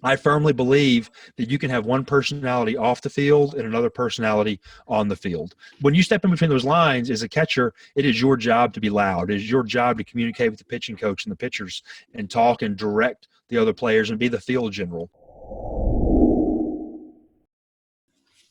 I firmly believe that you can have one personality off the field and another personality on the field. When you step in between those lines as a catcher, it is your job to be loud. It is your job to communicate with the pitching coach and the pitchers and talk and direct the other players and be the field general.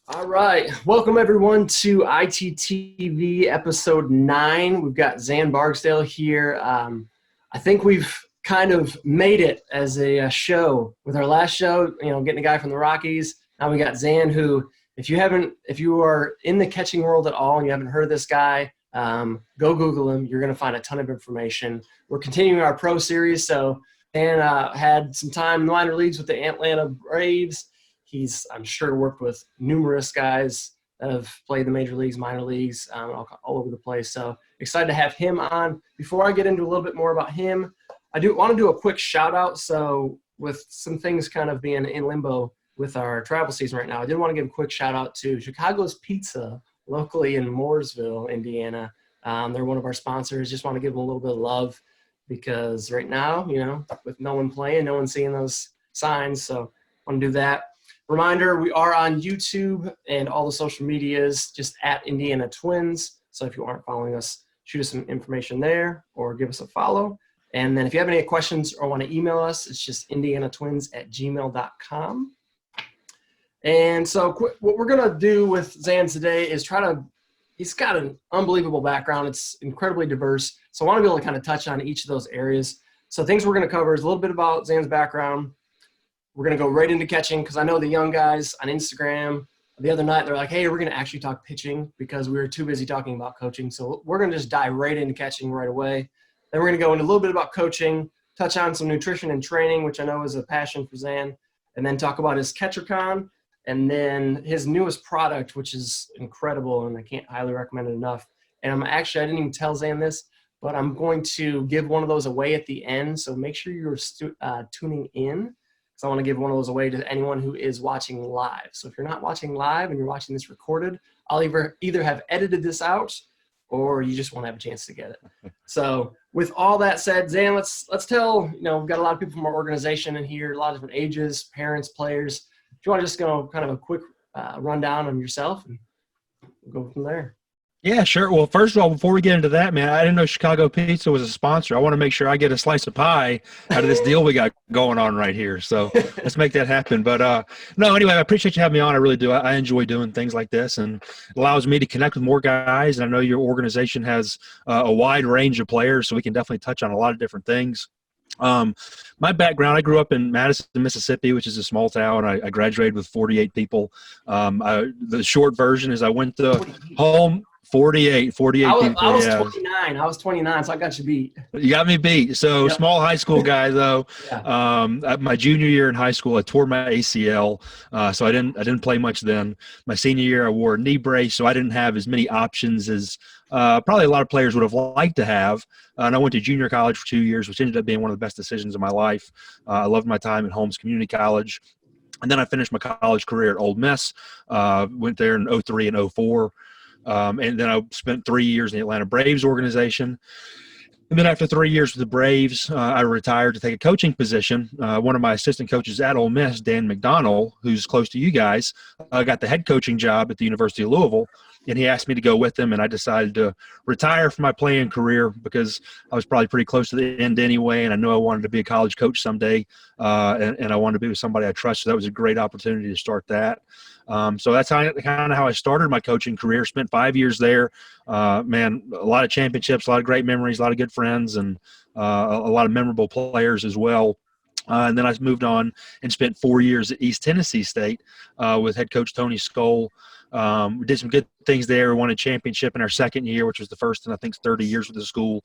All right. Welcome, everyone, to ITTV episode 9. We've got Xan Barksdale here. I think we've kind of made it as a show with our last show, getting a guy from the Rockies. Now we got Xan, who, if you are in the catching world at all and you haven't heard of this guy, go Google him. You're going to find a ton of information. We're continuing our pro series. So Xan had some time in the minor leagues with the Atlanta Braves. He's, I'm sure, worked with numerous guys that have played the major leagues, minor leagues, all over the place. So excited to have him on. Before I get into a little bit more about him, I do want to do a quick shout out. So with some things kind of being in limbo with our travel season right now, I did want to give a quick shout out to Chicago's Pizza locally in Mooresville, Indiana. They're one of our sponsors. Just want to give them a little bit of love because right now, with no one playing, no one seeing those signs. So I want to do that. Reminder, we are on YouTube and all the social medias, just at Indiana Twins. So if you aren't following us, shoot us some information there or give us a follow. And then if you have any questions or want to email us, it's just indianatwins@gmail.com. And so what we're going to do with Xan today is he's got an unbelievable background. It's incredibly diverse. So I want to be able to kind of touch on each of those areas. So things we're going to cover is a little bit about Xan's background. We're going to go right into catching because I know the young guys on Instagram the other night, they're like, hey, we're going to actually talk pitching because we were too busy talking about coaching. So we're going to just dive right into catching right away. Then we're going to go into a little bit about coaching, touch on some nutrition and training, which I know is a passion for Xan, and then talk about his CatcherCON and then his newest product, which is incredible, and I can't highly recommend it enough. And I didn't even tell Xan this, but I'm going to give one of those away at the end, so make sure you're tuning in because I want to give one of those away to anyone who is watching live. So if you're not watching live and you're watching this recorded, I'll either have edited this out or you just won't have a chance to get it. So with all that said, Xan, let's tell, we've got a lot of people from our organization in here, a lot of different ages, parents, players. If you want to just go kind of a quick rundown on yourself and we'll go from there. Yeah, sure. Well, first of all, before we get into that, man, I didn't know Chicago Pizza was a sponsor. I want to make sure I get a slice of pie out of this deal we got going on right here. So let's make that happen. But no, anyway, I appreciate you having me on. I really do. I enjoy doing things like this, and it allows me to connect with more guys. And I know your organization has a wide range of players, so we can definitely touch on a lot of different things. My background, I grew up in Madison, Mississippi, which is a small town. I graduated with 48 people. The short version is I went to home. 48 people. I was 29. I was 29, so I got you beat. You got me beat. So yep. Small high school guy though. Yeah. My junior year in high school, I tore my ACL, so I didn't play much then. My senior year, I wore a knee brace, so I didn't have as many options as probably a lot of players would have liked to have. And I went to junior college for 2 years, which ended up being one of the best decisions of my life. I loved my time at Holmes Community College. And then I finished my college career at Ole Miss, went there in 03 and 04. And then I spent 3 years in the Atlanta Braves organization. And then after 3 years with the Braves, I retired to take a coaching position. One of my assistant coaches at Ole Miss, Dan McDonnell, who's close to you guys, got the head coaching job at the University of Louisville. And he asked me to go with him, and I decided to retire from my playing career because I was probably pretty close to the end anyway, and I knew I wanted to be a college coach someday, and I wanted to be with somebody I trust. So that was a great opportunity to start that. So that's kind of how I started my coaching career. Spent 5 years there. Man, a lot of championships, a lot of great memories, a lot of good friends, and a lot of memorable players as well. And then I moved on and spent 4 years at East Tennessee State with head coach Tony Skoll. We did some good things there. We won a championship in our second year, which was the first in, I think, 30 years with the school.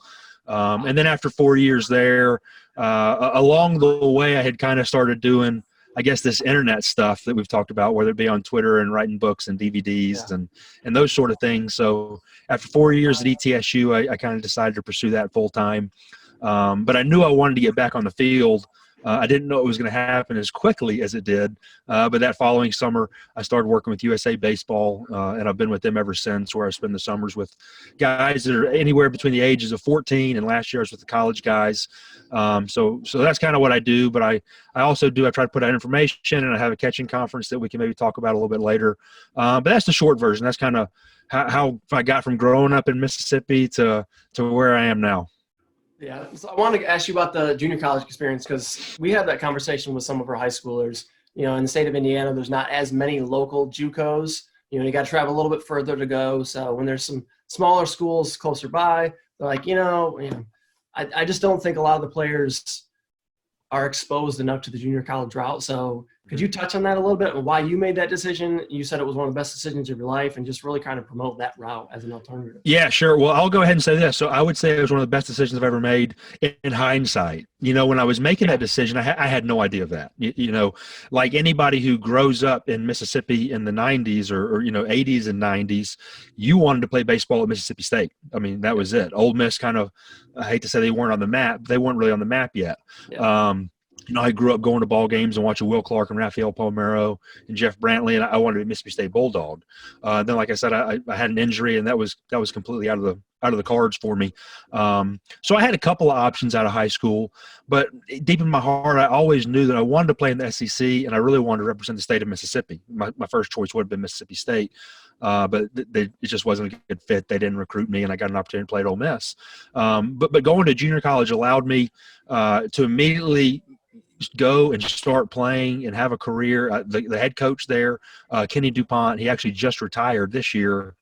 And then after 4 years there, along the way, I had kind of started doing, I guess, this internet stuff that we've talked about, whether it be on Twitter and writing books and DVDs and those sort of things. So after 4 years at ETSU, I kind of decided to pursue that full time. But I knew I wanted to get back on the field I didn't know it was going to happen as quickly as it did, but that following summer, I started working with USA Baseball, and I've been with them ever since, where I spend the summers with guys that are anywhere between the ages of 14, and last year I was with the college guys. So that's kind of what I do, but I also I try to put out information, and I have a catching conference that we can maybe talk about a little bit later. But that's the short version. That's kind of how I got from growing up in Mississippi to where I am now. Yeah, so I want to ask you about the junior college experience, because we had that conversation with some of our high schoolers. You know, in the state of Indiana, there's not as many local JUCOs. You know, you got to travel a little bit further to go. So when there's some smaller schools closer by, they're like, I just don't think a lot of the players are exposed enough to the junior college route. So could you touch on that a little bit and why you made that decision? You said it was one of the best decisions of your life, and just really kind of promote that route as an alternative. Yeah, sure. Well, I'll go ahead and say this. So I would say it was one of the best decisions I've ever made in hindsight. You know, when I was making that decision, I had no idea of that. You know, like anybody who grows up in Mississippi in the 90s or 80s and 90s, you wanted to play baseball at Mississippi State. I mean, that was it. Ole Miss kind of, I hate to say they weren't on the map. They weren't really on the map yet. Yeah. I grew up going to ball games and watching Will Clark and Rafael Palmeiro and Jeff Brantley, and I wanted to be Mississippi State Bulldog. Then, like I said, I had an injury, and that was completely out of the cards for me. So I had a couple of options out of high school, but deep in my heart, I always knew that I wanted to play in the SEC, and I really wanted to represent the state of Mississippi. My first choice would have been Mississippi State, but it just wasn't a good fit. They didn't recruit me, and I got an opportunity to play at Ole Miss. But going to junior college allowed me to immediately go and start playing and have a career. The head coach there, Kenny DuPont, he actually just retired this year.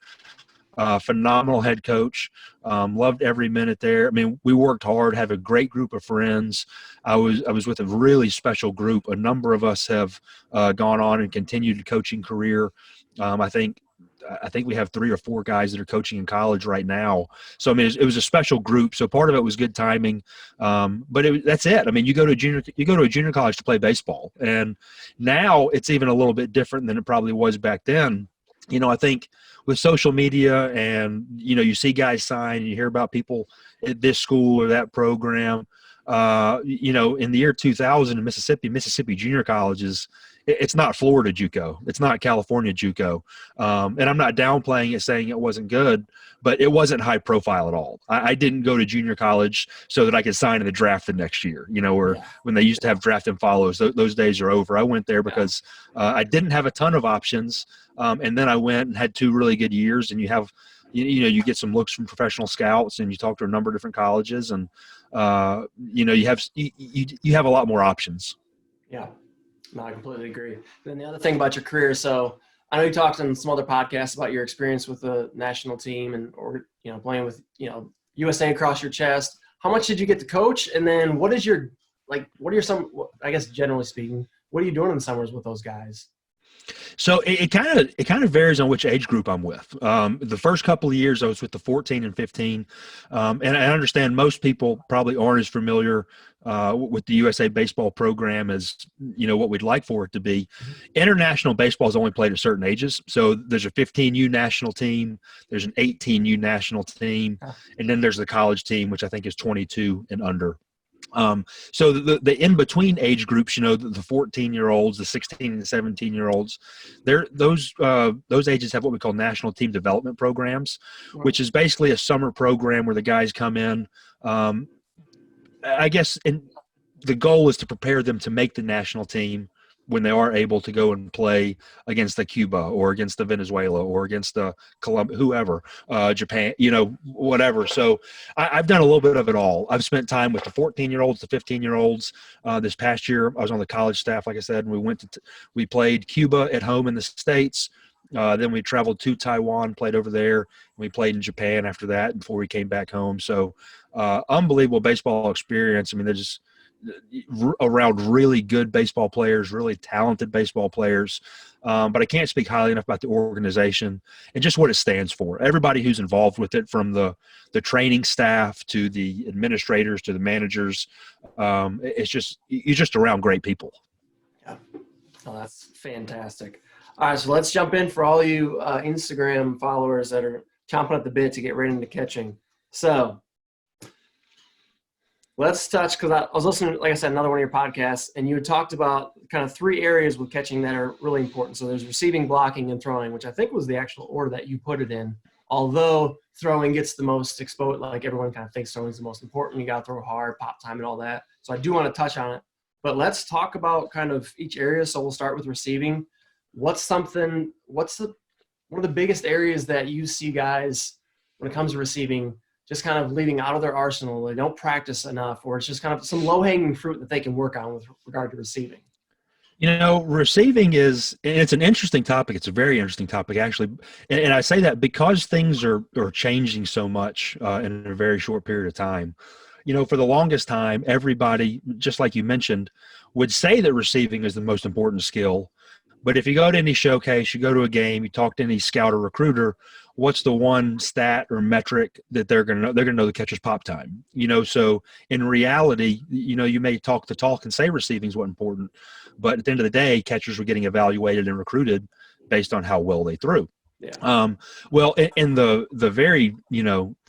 Phenomenal head coach. Loved every minute there. I mean, we worked hard, have a great group of friends. I was with a really special group. A number of us have gone on and continued a coaching career. I think we have 3 or 4 guys that are coaching in college right now. So, I mean, it was a special group. So part of it was good timing. But that's it. I mean, you go to a junior college to play baseball. And now it's even a little bit different than it probably was back then. You know, I think with social media and, you see guys sign and you hear about people at this school or that program, in the year 2000 in Mississippi junior colleges, it's not Florida JUCO. It's not California JUCO. And I'm not downplaying it, saying it wasn't good, but it wasn't high profile at all. I didn't go to junior college so that I could sign in the draft the next year, when they used to have draft and follows, those days are over. I went there because I didn't have a ton of options. And then I went and had 2 really good years, and you get some looks from professional scouts, and you talk to a number of different colleges, and you have a lot more options. Yeah. No, I completely agree. Then the other thing about your career, so I know you talked on some other podcasts about your experience with the national team or playing with, USA across your chest. How much did you get to coach? And then what are generally speaking, what are you doing in the summers with those guys? So it kind of varies on which age group I'm with. The first couple of years I was with the 14 and 15, and I understand most people probably aren't as familiar with the USA baseball program as what we'd like for it to be. International baseball is only played at certain ages, so there's a 15U national team, there's an 18U national team, and then there's the college team, which I think is 22 and under. So the in-between age groups, the 14-year-olds, the 16 and 17-year-olds, those ages have what we call national team development programs, which is basically a summer program where the guys come in. I guess the goal is to prepare them to make the national team when they are able to go and play against the Cuba or against the Venezuela or against the Colombia, whoever, Japan, whatever. So I've done a little bit of it all. I've spent time with the 14-year-olds, the 15-year-olds. This past year, I was on the college staff, like I said, and we played Cuba at home in the States. Then we traveled to Taiwan, played over there, and we played in Japan after that before we came back home. So unbelievable baseball experience. I mean, they're just around really good baseball players, really talented baseball players. But I can't speak highly enough about the organization and just what it stands for. Everybody who's involved with it, from the training staff to the administrators to the managers, you're just around great people. Yeah, oh, that's fantastic. All right, so let's jump in for all you Instagram followers that are chomping at the bit to get right into catching. So Let's touch, because I was listening, like I said, another one of your podcasts, and you had talked about kind of 3 areas with catching that are really important. So there's receiving, blocking, and throwing, which I think was the actual order that you put it in. Although throwing gets the most exposed, like everyone kind of thinks throwing is the most important. You got to throw hard, pop time, and all that. So I do want to touch on it. But let's talk about kind of each area. So we'll start with receiving. What's one of the biggest areas that you see guys when it comes to receiving just kind of leaving out of their arsenal? They don't practice enough, or it's just kind of some low-hanging fruit that they can work on with regard to receiving. Receiving it's an interesting topic. It's a very interesting topic, actually. And I say that because things are changing so much in a very short period of time. For the longest time, everybody, just like you mentioned, would say that receiving is the most important skill. But if you go to any showcase, you go to a game, you talk to any scout or recruiter, what's the one stat or metric that they're going to know? They're going to know the catcher's pop time. So in reality, you may talk the talk and say receiving is what's important, but at the end of the day, catchers were getting evaluated and recruited based on how well they threw. Yeah. Well, in the very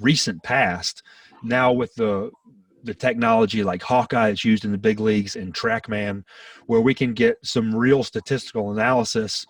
recent past, now with the technology like Hawkeye that's used in the big leagues and TrackMan, where we can get some real statistical analysis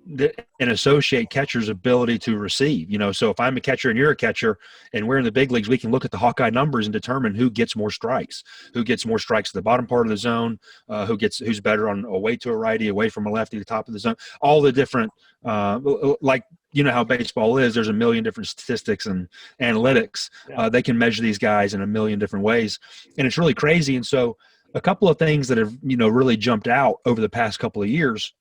and associate catchers' ability to receive. So if I'm a catcher and you're a catcher and we're in the big leagues, we can look at the Hawkeye numbers and determine who gets more strikes at the bottom part of the zone, who's better on away to a righty, away from a lefty, the top of the zone, all the different how baseball is. There's a million different statistics and analytics. Yeah. They can measure these guys in a million different ways, and it's really crazy. And so a couple of things that have really jumped out over the past couple of years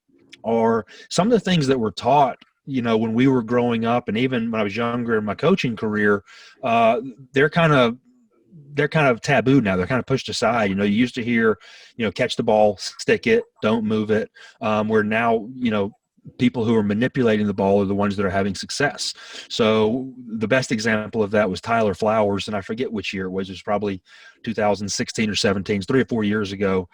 are some of the things that were taught, when we were growing up, and even when I was younger in my coaching career. They're kind of taboo now. They're kind of pushed aside. You used to hear, catch the ball, stick it, don't move it. Where now, people who are manipulating the ball are the ones that are having success. So the best example of that was Tyler Flowers, and I forget which year it was. It was probably 2016 or 17, 3 or 4 years ago.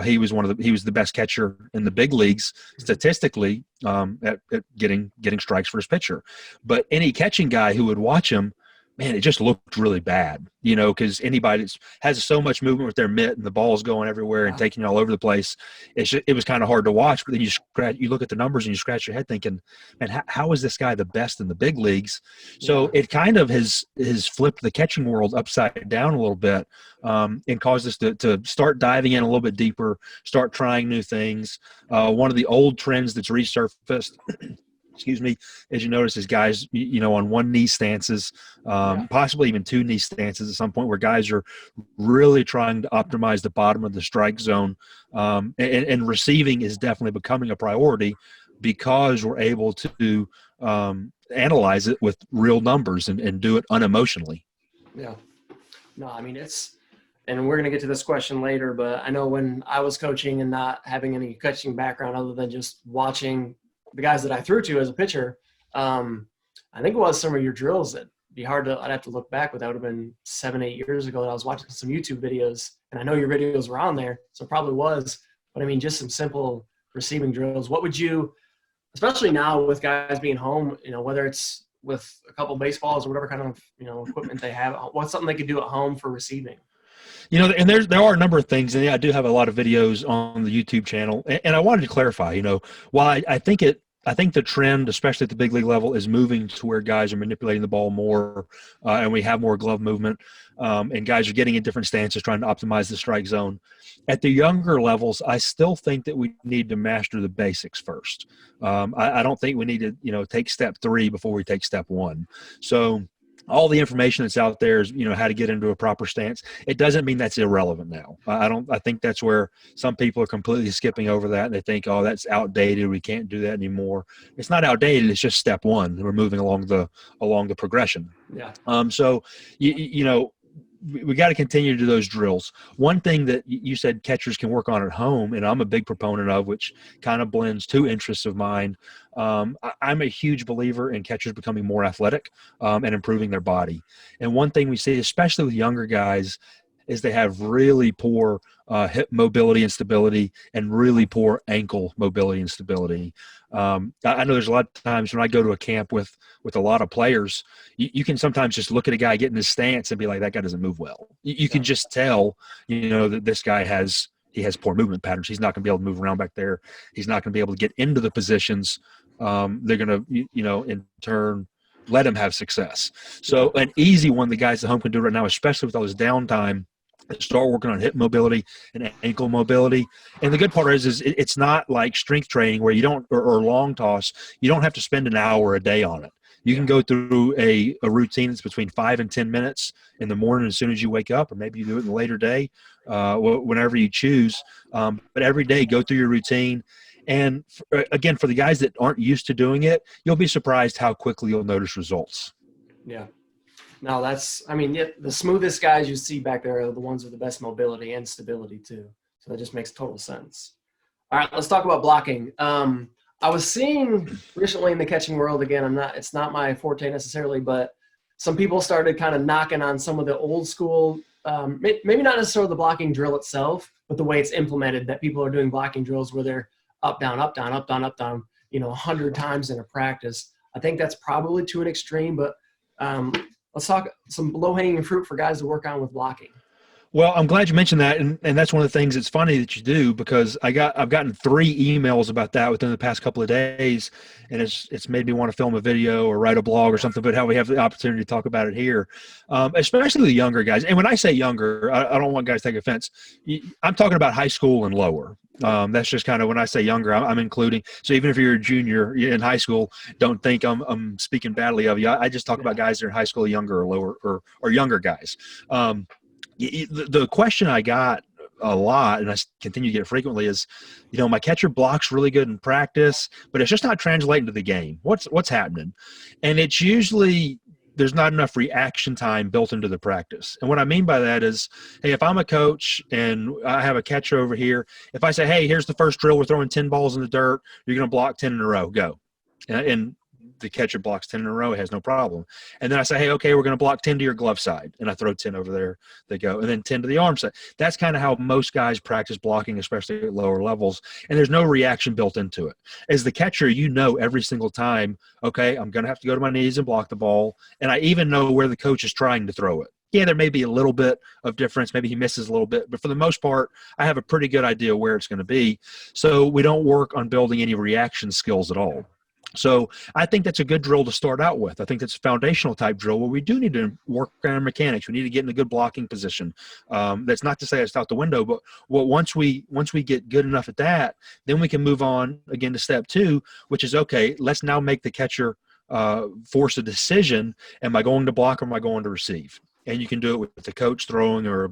He was the best catcher in the big leagues statistically at getting strikes for his pitcher. But any catching guy who would watch him, man, it just looked really bad, because anybody that has so much movement with their mitt and the ball's going everywhere and taking you all over the place, it was kind of hard to watch. But then you look at the numbers and you scratch your head thinking, man, how is this guy the best in the big leagues? So it kind of has flipped the catching world upside down a little bit, and caused us to start diving in a little bit deeper, start trying new things. One of the old trends that's resurfaced as you notice, is guys, on one knee stances, possibly even 2 knee stances at some point, where guys are really trying to optimize the bottom of the strike zone. And receiving is definitely becoming a priority because we're able to analyze it with real numbers and do it unemotionally. Yeah. No, I mean, and we're going to get to this question later, but I know when I was coaching and not having any coaching background other than just watching the guys that I threw to as a pitcher, I think it was some of your drills that'd be hard to, I'd have to look back, but that would have been 7-8 years ago that I was watching some YouTube videos, and I know your videos were on there, so it probably was, but I mean, just some simple receiving drills. What would you, especially now with guys being home, whether it's with a couple baseballs or whatever kind of, equipment they have, what's something they could do at home for receiving? And there are a number of things, and I do have a lot of videos on the YouTube channel. And I wanted to clarify, while I think the trend, especially at the big league level, is moving to where guys are manipulating the ball more, and we have more glove movement, and guys are getting in different stances, trying to optimize the strike zone. At the younger levels, I still think that we need to master the basics first. I don't think we need to, take step 3 before we take step 1. So all the information that's out there is, how to get into a proper stance. It doesn't mean that's irrelevant now. I think that's where some people are completely skipping over that. And they think, oh, that's outdated. We can't do that anymore. It's not outdated. It's just step 1. We're moving along the progression. Yeah. So, we got to continue to do those drills. One thing that you said catchers can work on at home, and I'm a big proponent of, which kind of blends 2 interests of mine. I'm a huge believer in catchers becoming more athletic and improving their body. And one thing we see, especially with younger guys, is they have really poor hip mobility and stability and really poor ankle mobility and stability. I know there's a lot of times when I go to a camp with a lot of players, you can sometimes just look at a guy getting his stance and be like, that guy doesn't move well. You can just tell, that this guy has poor movement patterns. He's not going to be able to move around back there. He's not going to be able to get into the positions. They're going to, in turn, let him have success. So an easy one the guys at home can do right now, especially with all this downtime, is start working on hip mobility and ankle mobility. And the good part is it's not like strength training where you don't, or long toss, you don't have to spend an hour a day on it. You can go through a routine that's between 5 and 10 minutes in the morning as soon as you wake up, or maybe you do it in the later day, whenever you choose. But every day, go through your routine. And again, for the guys that aren't used to doing it, you'll be surprised how quickly you'll notice results. Yeah. No, the smoothest guys you see back there are the ones with the best mobility and stability too. So that just makes total sense. All right, let's talk about blocking. I was seeing recently in the catching world, again, it's not my forte necessarily, but some people started kind of knocking on some of the old school, maybe not necessarily the blocking drill itself, but the way it's implemented, that people are doing blocking drills where they're up, down, up, down, up, down, up, down, 100 times in a practice. I think that's probably to an extreme, but let's talk some low-hanging fruit for guys to work on with blocking. Well, I'm glad you mentioned that, and that's one of the things that's funny that you do, because I've gotten 3 emails about that within the past couple of days, and it's made me want to film a video or write a blog or something. But how we have the opportunity to talk about it here, especially the younger guys. And when I say younger, I don't want guys to take offense. I'm talking about high school and lower. That's just kind of when I say younger, I'm including. So even if you're a junior in high school, don't think I'm speaking badly of you. I just talk about guys that are in high school, younger or lower, or younger guys. The question I got a lot, and I continue to get it frequently, is, my catcher blocks really good in practice, but it's just not translating to the game. What's happening? And it's usually there's not enough reaction time built into the practice. And what I mean by that is, hey, if I'm a coach and I have a catcher over here, if I say, hey, here's the first drill, we're throwing 10 balls in the dirt, you're going to block 10 in a row, go. And the catcher blocks 10 in a row, it has no problem. And then I say, hey, okay, we're going to block 10 to your glove side. And I throw 10 over there, they go. And then 10 to the arm side. That's kind of how most guys practice blocking, especially at lower levels. And there's no reaction built into it. As the catcher, every single time, okay, I'm going to have to go to my knees and block the ball. And I even know where the coach is trying to throw it. Yeah, there may be a little bit of difference. Maybe he misses a little bit. But for the most part, I have a pretty good idea where it's going to be. So we don't work on building any reaction skills at all. So I think that's a good drill to start out with. I think that's a foundational type drill where we do need to work on our mechanics. We need to get in a good blocking position. That's not to say it's out the window, but once we get good enough at that, then we can move on again to step 2, which is, okay, let's now make the catcher force a decision. Am I going to block or am I going to receive? And you can do it with the coach throwing or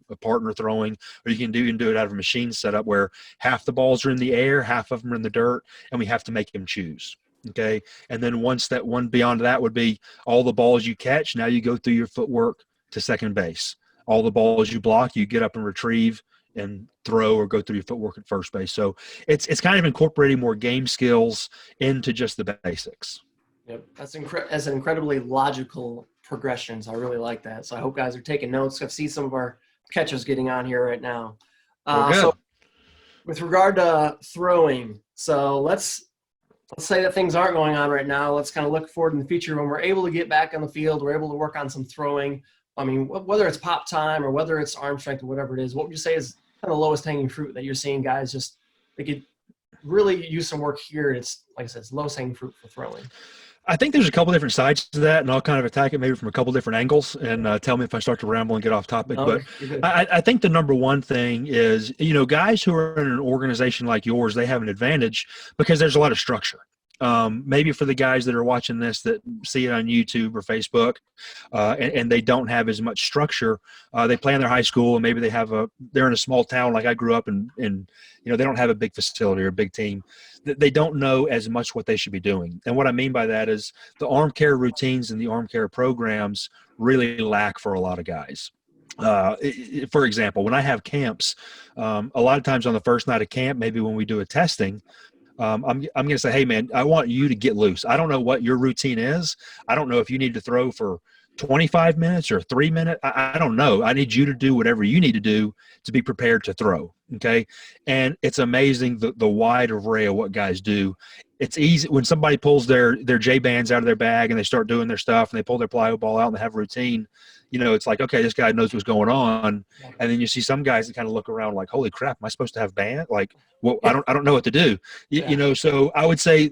a partner throwing, or you can do it out of a machine setup where half the balls are in the air, half of them are in the dirt, and we have to make him choose. Okay. And then one beyond that would be all the balls you catch. Now you go through your footwork to second base. All the balls you block, you get up and retrieve and throw or go through your footwork at first base. So it's kind of incorporating more game skills into just the basics. Yep. That's an incredibly logical progression. So I really like that. So I hope guys are taking notes. I've seen some of our catchers getting on here right now. So with regard to throwing, so let's say that things aren't going on right now. Let's kind of look forward in the future when we're able to get back on the field. We're able to work on some throwing. I mean, whether it's pop time or whether it's arm strength or whatever it is, what would you say is kind of the lowest hanging fruit that you're seeing guys just, they could really use some work here? It's, like I said, it's lowest hanging fruit for throwing. I think there's a couple different sides to that, and I'll kind of attack it maybe from a couple different angles, and tell me if I start to ramble and get off topic. No, but I think the number one thing is, guys who are in an organization like yours, they have an advantage because there's a lot of structure. Maybe for the guys that are watching this that see it on YouTube or Facebook, and they don't have as much structure, they play in their high school and maybe they're in a small town like I grew up in, they don't have a big facility or a big team. They don't know as much what they should be doing. And what I mean by that is the arm care routines and the arm care programs really lack for a lot of guys. For example, when I have camps, a lot of times on the first night of camp, maybe when we do a testing, I'm going to say, hey, man, I want you to get loose. I don't know what your routine is. I don't know if you need to throw for 25 minutes or 3 minutes. I don't know. I need you to do whatever you need to do to be prepared to throw. Okay. And it's amazing the wide array of what guys do. It's easy when somebody pulls their J bands out of their bag and they start doing their stuff and they pull their plyo ball out and they have a routine. It's like, okay, this guy knows what's going on. And then you see some guys that kind of look around like, holy crap, am I supposed to have band? Like, well, I don't know what to do. So I would say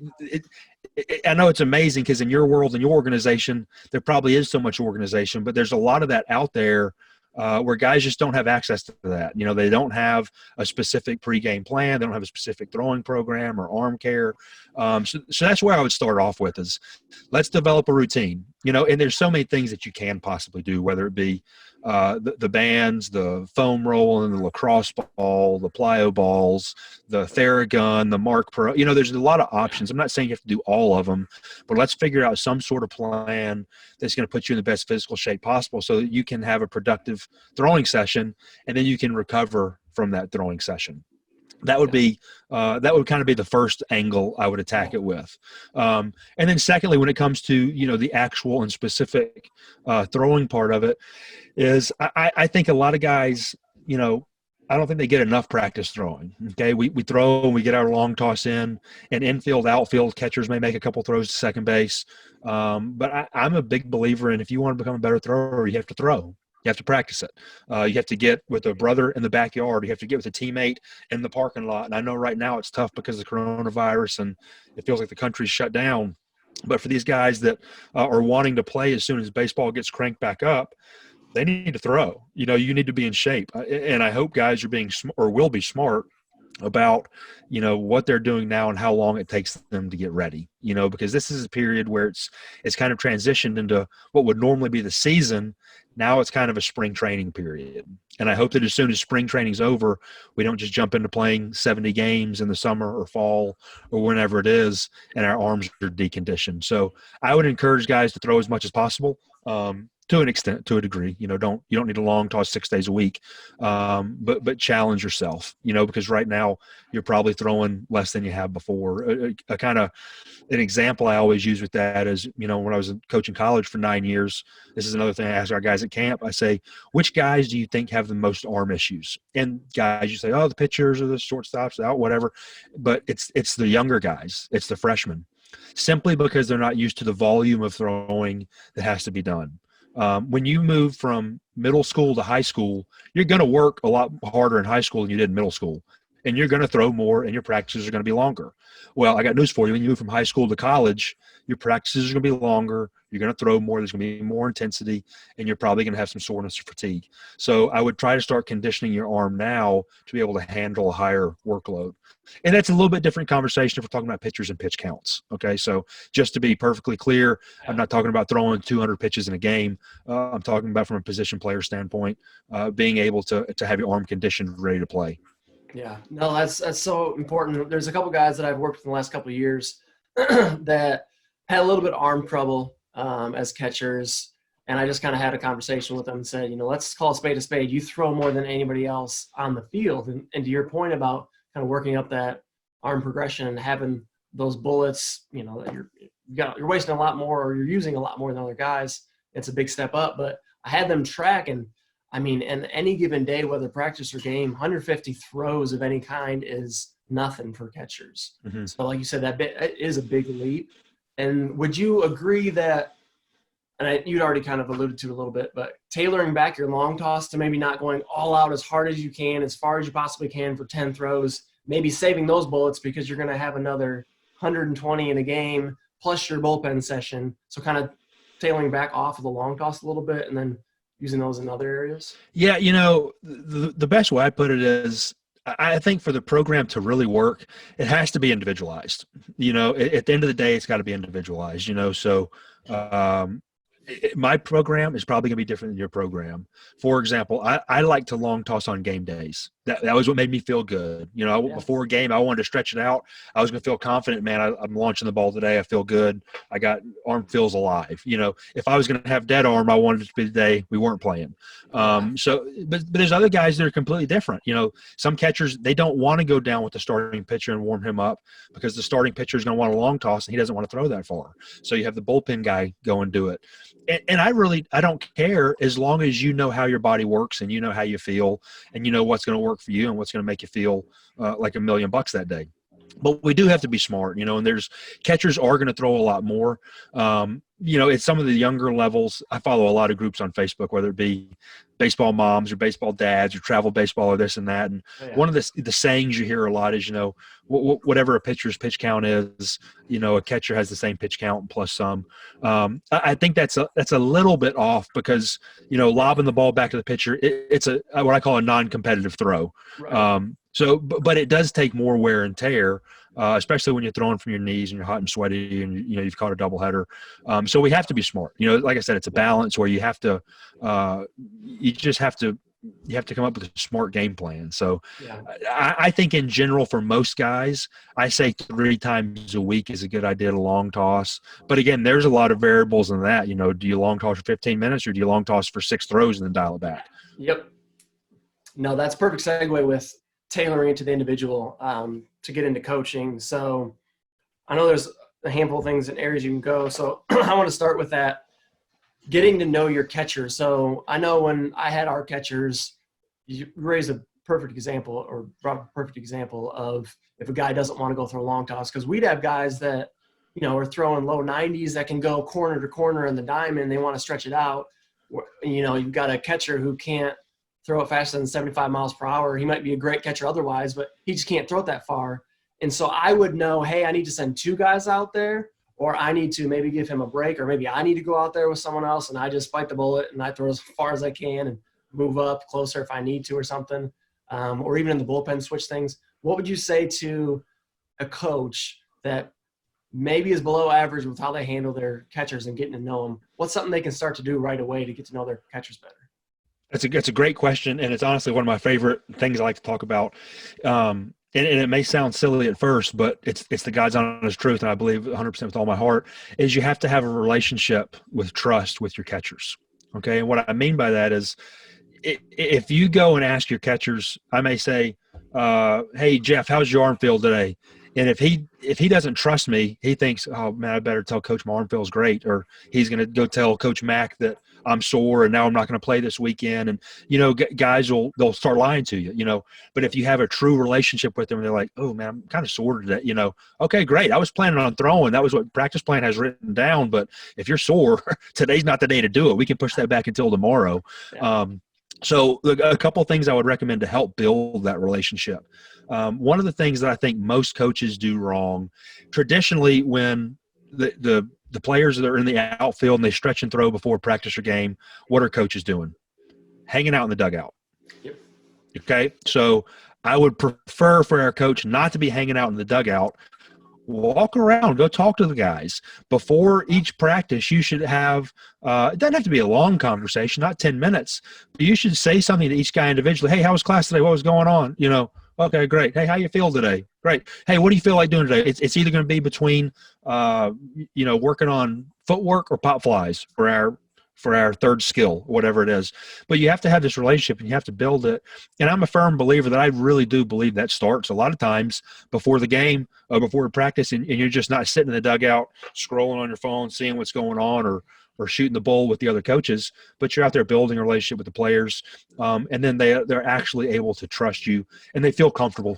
I know it's amazing because in your world, in your organization, there probably is so much organization, but there's a lot of that out there where guys just don't have access to that. They don't have a specific pregame plan. They don't have a specific throwing program or arm care. So that's where I would start off with is let's develop a routine, and there's so many things that you can possibly do, whether it be the bands, the foam roll and the lacrosse ball, the plyo balls, the Theragun, the Mark Pro. There's a lot of options. I'm not saying you have to do all of them, but let's figure out some sort of plan that's going to put you in the best physical shape possible so that you can have a productive throwing session and then you can recover from that throwing session. That would be kind of be the first angle I would attack it with. And then secondly, when it comes to, the actual and specific throwing part of it is I think a lot of guys, I don't think they get enough practice throwing. Okay. We throw and we get our long toss in, and infield, outfield catchers may make a couple throws to second base. But I'm a big believer in if you want to become a better thrower, you have to throw. You have to practice it. You have to get with a brother in the backyard. You have to get with a teammate in the parking lot. And I know right now it's tough because of coronavirus and it feels like the country's shut down. But for these guys that are wanting to play as soon as baseball gets cranked back up, they need to throw. You need to be in shape. And I hope guys are being or will be smart about, what they're doing now and how long it takes them to get ready, because this is a period where it's kind of transitioned into what would normally be the season. Now it's kind of a spring training period. And I hope that as soon as spring training's over, we don't just jump into playing 70 games in the summer or fall or whenever it is, and our arms are deconditioned. So I would encourage guys to throw as much as possible. To an extent, to a degree, you don't need a long toss 6 days a week, but challenge yourself, because right now you're probably throwing less than you have before. A kind of an example I always use with that is, when I was coaching college for 9 years, this is another thing I ask our guys at camp. I say, which guys do you think have the most arm issues? And guys, you say, oh, the pitchers or the shortstops, out, whatever. But it's the younger guys. It's the freshmen, simply because they're not used to the volume of throwing that has to be done. When you move from middle school to high school, you're going to work a lot harder in high school than you did in middle school, and you're going to throw more and your practices are going to be longer. Well, I got news for you. When you move from high school to college, your practices are going to be longer. You're going to throw more. There's going to be more intensity, and you're probably going to have some soreness or fatigue. So I would try to start conditioning your arm now to be able to handle a higher workload. And that's a little bit different conversation if we're talking about pitchers and pitch counts. Okay. So just to be perfectly clear, I'm not talking about throwing 200 pitches in a game. I'm talking about from a position player standpoint, being able to have your arm conditioned, ready to play. Yeah, no, that's so important. There's a couple guys that I've worked with in the last couple of years that had a little bit of arm trouble as catchers. And I just kind of had a conversation with them and said, let's call a spade a spade. You throw more than anybody else on the field. And to your point about kind of working up that arm progression and having those bullets, that you're wasting a lot more or you're using a lot more than other guys. It's a big step up. But I had them track, and in any given day, whether practice or game, 150 throws of any kind is nothing for catchers. Mm-hmm. So like you said, it is a big leap. And would you agree that, and you'd already kind of alluded to a little bit, but tailoring back your long toss to maybe not going all out as hard as you can, as far as you possibly can for 10 throws, maybe saving those bullets because you're going to have another 120 in a game plus your bullpen session. So kind of tailoring back off of the long toss a little bit and then using those in other areas? Yeah, the best way I put it is I think for the program to really work, it has to be individualized. At the end of the day, it's got to be individualized, So my program is probably going to be different than your program. For example, I like to long toss on game days. that was what made me feel good. Before a game, I wanted to stretch it out. I was going to feel confident, man. I'm launching the ball today. I feel good. I got arm feels alive. If I was going to have dead arm, I wanted it to be the day we weren't playing. But there's other guys that are completely different. Some catchers, they don't want to go down with the starting pitcher and warm him up because the starting pitcher is going to want a long toss and he doesn't want to throw that far. So you have the bullpen guy go and do it. And I don't care as long as you know how your body works and you know how you feel and you know what's going to work for you and what's going to make you feel like $1 million that day. But we do have to be smart, and there's catchers are going to throw a lot more. At some of the younger levels, I follow a lot of groups on Facebook, whether it be baseball moms or baseball dads or travel baseball or this and that. And one of the sayings you hear a lot is, whatever a pitcher's pitch count is, a catcher has the same pitch count plus some. I think that's a little bit off because, lobbing the ball back to the pitcher, it's what I call a non-competitive throw. Right. But it does take more wear and tear, especially when you're throwing from your knees and you're hot and sweaty and you've caught a doubleheader. So we have to be smart. Like I said, it's a balance where you have to, you have to come up with a smart game plan. So I think in general for most guys, I say 3 times a week is a good idea to long toss. But again, there's a lot of variables in that. Do you long toss for 15 minutes or do you long toss for 6 throws and then dial it back? Yep. No, that's perfect segue with tailoring it to the individual to get into coaching. So I know there's a handful of things and areas you can go. So I want to start with that, getting to know your catcher. So I know when I had our catchers, you raised a perfect example or brought up a perfect example of if a guy doesn't want to go throw a long toss, because we'd have guys that, are throwing low 90s that can go corner to corner in the diamond. They want to stretch it out. You've got a catcher who can't throw it faster than 75 miles per hour. He might be a great catcher otherwise, but he just can't throw it that far. And so I would know, hey, I need to send 2 guys out there, or I need to maybe give him a break, or maybe I need to go out there with someone else and I just bite the bullet and I throw as far as I can and move up closer if I need to or something, or even in the bullpen switch things. What would you say to a coach that maybe is below average with how they handle their catchers and getting to know them? What's something they can start to do right away to get to know their catchers better? That's a great question, and it's honestly one of my favorite things I like to talk about. And it may sound silly at first, but it's the God's honest truth, and I believe 100% with all my heart, is you have to have a relationship with trust with your catchers, okay? And what I mean by that is if you go and ask your catchers, I may say, hey, Jeff, how's your arm feel today? And if he doesn't trust me, he thinks, oh, man, I better tell Coach my arm feels great, or he's going to go tell Coach Mack that I'm sore and now I'm not going to play this weekend. And, guys they'll start lying to you, but if you have a true relationship with them and they're like, oh man, I'm kind of sore today, okay, great. I was planning on throwing. That was what practice plan has written down. But if you're sore, today's not the day to do it. We can push that back until tomorrow. Yeah. So a couple of things I would recommend to help build that relationship. One of the things that I think most coaches do wrong, traditionally when the players that are in the outfield and they stretch and throw before practice or game, what are coaches doing? Hanging out in the dugout. Yep. Okay, so I would prefer for our coach not to be hanging out in the dugout. Walk around, go talk to the guys. Before each practice, you should have it doesn't have to be a long conversation, not 10 minutes, but you should say something to each guy individually. Hey, how was class today? What was going on? Okay, great. Hey, how you feel today? Great. Hey, what do you feel like doing today? It's either going to be between, working on footwork or pop flies for our third skill, whatever it is. But you have to have this relationship and you have to build it. And I'm a firm believer that I really do believe that starts a lot of times before the game, before practice, and you're just not sitting in the dugout scrolling on your phone, seeing what's going on, or shooting the bull with the other coaches, but you're out there building a relationship with the players. And then they're actually able to trust you and they feel comfortable,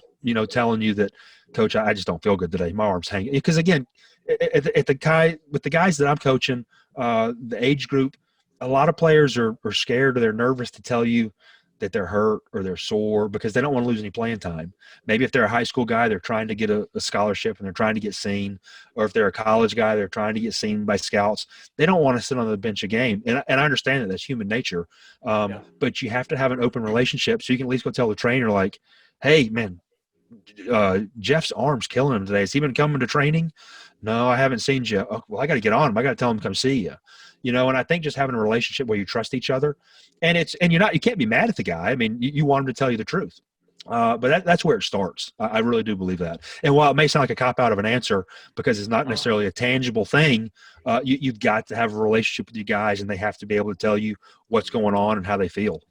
telling you that, Coach, I just don't feel good today. My arm's hanging. Because again, with the guys that I'm coaching, the age group, a lot of players are scared or they're nervous to tell you that they're hurt or they're sore because they don't want to lose any playing time. Maybe if they're a high school guy, they're trying to get a scholarship and they're trying to get seen. Or if they're a college guy, they're trying to get seen by scouts. They don't want to sit on the bench a game. And I understand that that's human nature. But you have to have an open relationship so you can at least go tell the trainer, like, hey, man, Jeff's arm's killing him today. Has he been coming to training? No, I haven't seen Jeff. Oh, well, I got to get on him. I got to tell him to come see you. And I think just having a relationship where you trust each other, and you can't be mad at the guy. I mean, you want him to tell you the truth. But that's where it starts. I really do believe that. And while it may sound like a cop-out of an answer because it's not necessarily a tangible thing, you've got to have a relationship with you guys, and they have to be able to tell you what's going on and how they feel.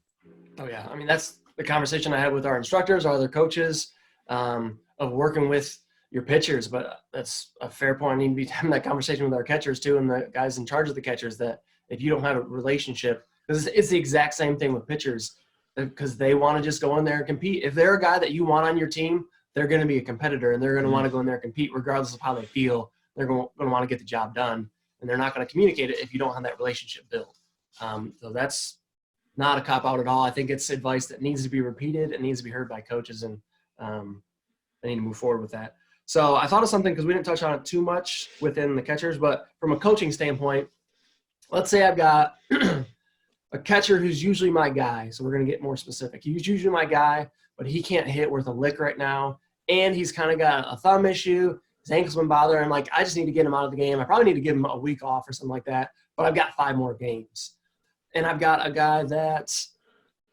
Oh, yeah. I mean, that's the conversation I had with our instructors, our other coaches, of working with your pitchers. But that's a fair point. I need to be having that conversation with our catchers, too, and the guys in charge of the catchers, that if you don't have a relationship – because it's the exact same thing with pitchers – because they want to just go in there and compete. If they're a guy that you want on your team, they're going to be a competitor, and they're going to want to go in there and compete regardless of how they feel. They're going to want to get the job done, and they're not going to communicate it if you don't have that relationship built. So that's not a cop-out at all. I think it's advice that needs to be repeated. It needs to be heard by coaches, and they need to move forward with that. So I thought of something because we didn't touch on it too much within the catchers, but from a coaching standpoint, let's say I've got – a catcher who's usually my guy, so we're going to get more specific. He's usually my guy, but he can't hit worth a lick right now, and he's kind of got a thumb issue. His ankle's been bothering him. Like, I just need to get him out of the game. I probably need to give him a week off or something like that, but I've got 5 more games. And I've got a guy that's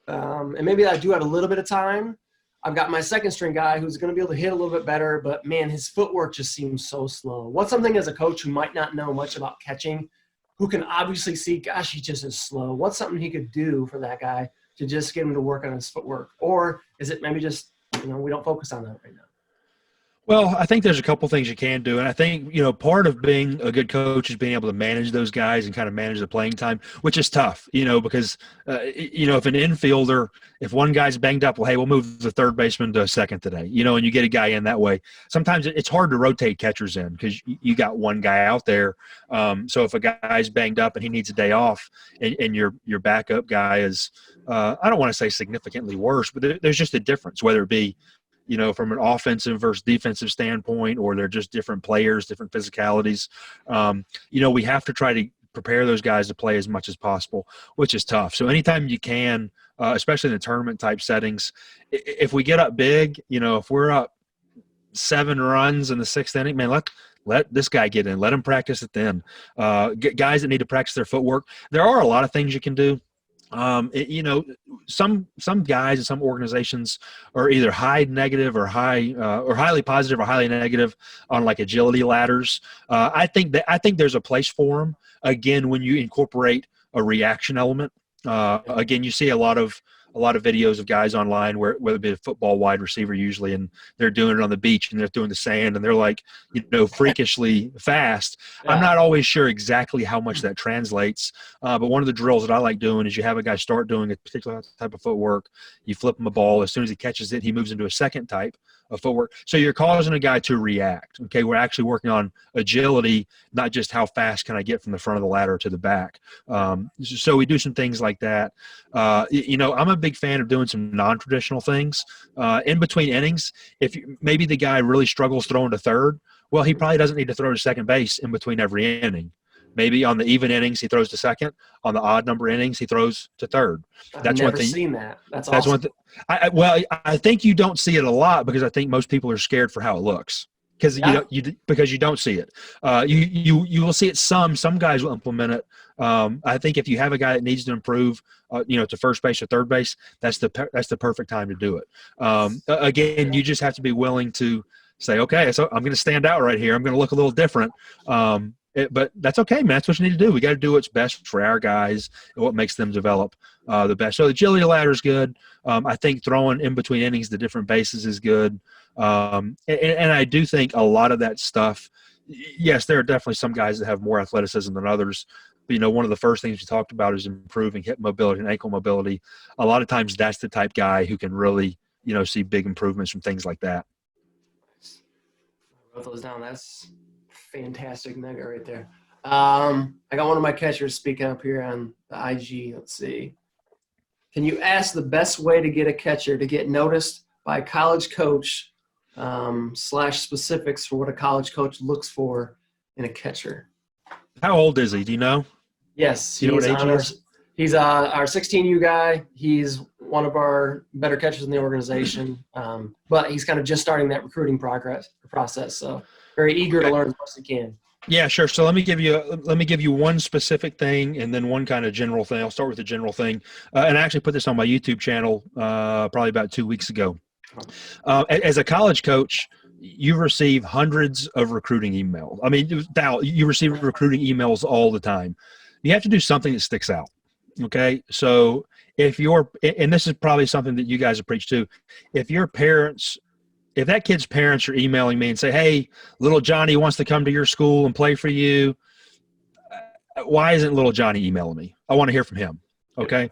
and maybe I do have a little bit of time. I've got my second-string guy who's going to be able to hit a little bit better, but, man, his footwork just seems so slow. What's something as a coach who might not know much about catching, who can obviously see, gosh, he just is slow. What's something he could do for that guy to just get him to work on his footwork? Or is it maybe just, we don't focus on that right now? Well, I think there's a couple things you can do. And I think, part of being a good coach is being able to manage those guys and kind of manage the playing time, which is tough, because, if an infielder, if one guy's banged up, well, hey, we'll move the third baseman to a second today, and you get a guy in that way. Sometimes it's hard to rotate catchers in because you got one guy out there. So if a guy's banged up and he needs a day off and your backup guy is, I don't want to say significantly worse, but there's just a difference, whether it be, from an offensive versus defensive standpoint, or they're just different players, different physicalities. We have to try to prepare those guys to play as much as possible, which is tough. So anytime you can, especially in the tournament type settings, if we get up big, if we're up 7 runs in the 6th inning, man, let this guy get in, let him practice it then. Get guys that need to practice their footwork. There are a lot of things you can do. Some guys and some organizations are either high negative or highly positive or highly negative on like agility ladders. I think there's a place for them. Again, when you incorporate a reaction element, again, you see a lot of videos of guys online whether it be a football wide receiver usually, and they're doing it on the beach and they're doing the sand and they're like, freakishly fast. Yeah. I'm not always sure exactly how much that translates. But one of the drills that I like doing is you have a guy start doing a particular type of footwork. You flip him a ball. As soon as he catches it, he moves into a second type of footwork. So you're causing a guy to react. Okay. We're actually working on agility, not just how fast can I get from the front of the ladder to the back. So we do some things like that. I'm a big fan of doing some non-traditional things in between innings. If maybe the guy really struggles throwing to third, well, he probably doesn't need to throw to second base in between every inning. Maybe on the even innings, he throws to second. On the odd number innings, he throws to third. I've never seen that. That's awesome. I think you don't see it a lot because I think most people are scared for how it looks because because you don't see it. You will see it some guys will implement it. I think if you have a guy that needs to improve, to first base or third base, that's the perfect time to do it. Again, you just have to be willing to say, okay, so I'm going to stand out right here. I'm going to look a little different. But that's okay, man. That's what you need to do. We got to do what's best for our guys and what makes them develop the best. So the agility ladder is good. I think throwing in between innings the different bases is good. And I do think a lot of that stuff, yes, there are definitely some guys that have more athleticism than others. But, one of the first things we talked about is improving hip mobility and ankle mobility. A lot of times that's the type guy who can really, see big improvements from things like that. I wrote those down. That's fantastic nugget right there. I got one of my catchers speaking up here on the IG. Let's see. Can you ask the best way to get a catcher to get noticed by a college coach / specifics for what a college coach looks for in a catcher? How old is he? Do you know? Yes. Do you know what age he is? He's our 16U guy. He's one of our better catchers in the organization. But he's kind of just starting that recruiting process. So very eager to learn as much as he can. Yeah, sure. So let me give you one specific thing and then one kind of general thing. I'll start with the general thing. And I actually put this on my YouTube channel probably about 2 weeks ago. As a college coach, you receive hundreds of recruiting emails. I mean, you receive recruiting emails all the time. You have to do something that sticks out. Okay. So if and this is probably something that you guys have preached too, if that kid's parents are emailing me and say, hey, little Johnny wants to come to your school and play for you, why isn't little Johnny emailing me? I want to hear from him. Okay.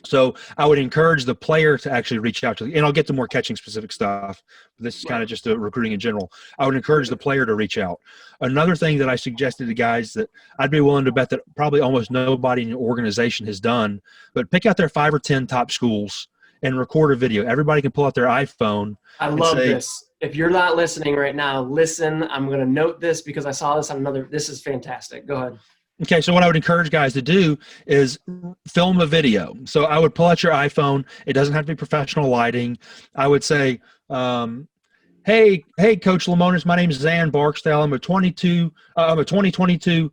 So I would encourage the player to actually reach out to, and I'll get to more catching specific stuff. This is kind of just recruiting in general. I would encourage the player to reach out. Another thing that I suggested to guys that I'd be willing to bet that probably almost nobody in your organization has done, but pick out their 5 or 10 top schools and record a video. Everybody can pull out their iPhone. I love this. If you're not listening right now, listen. I'm going to note this because I saw this on this is fantastic. Go ahead. Okay, so what I would encourage guys to do is film a video. So I would pull out your iPhone. It doesn't have to be professional lighting. I would say, hey, Coach Lemonis, my name is Xan Barksdale. I'm a 2022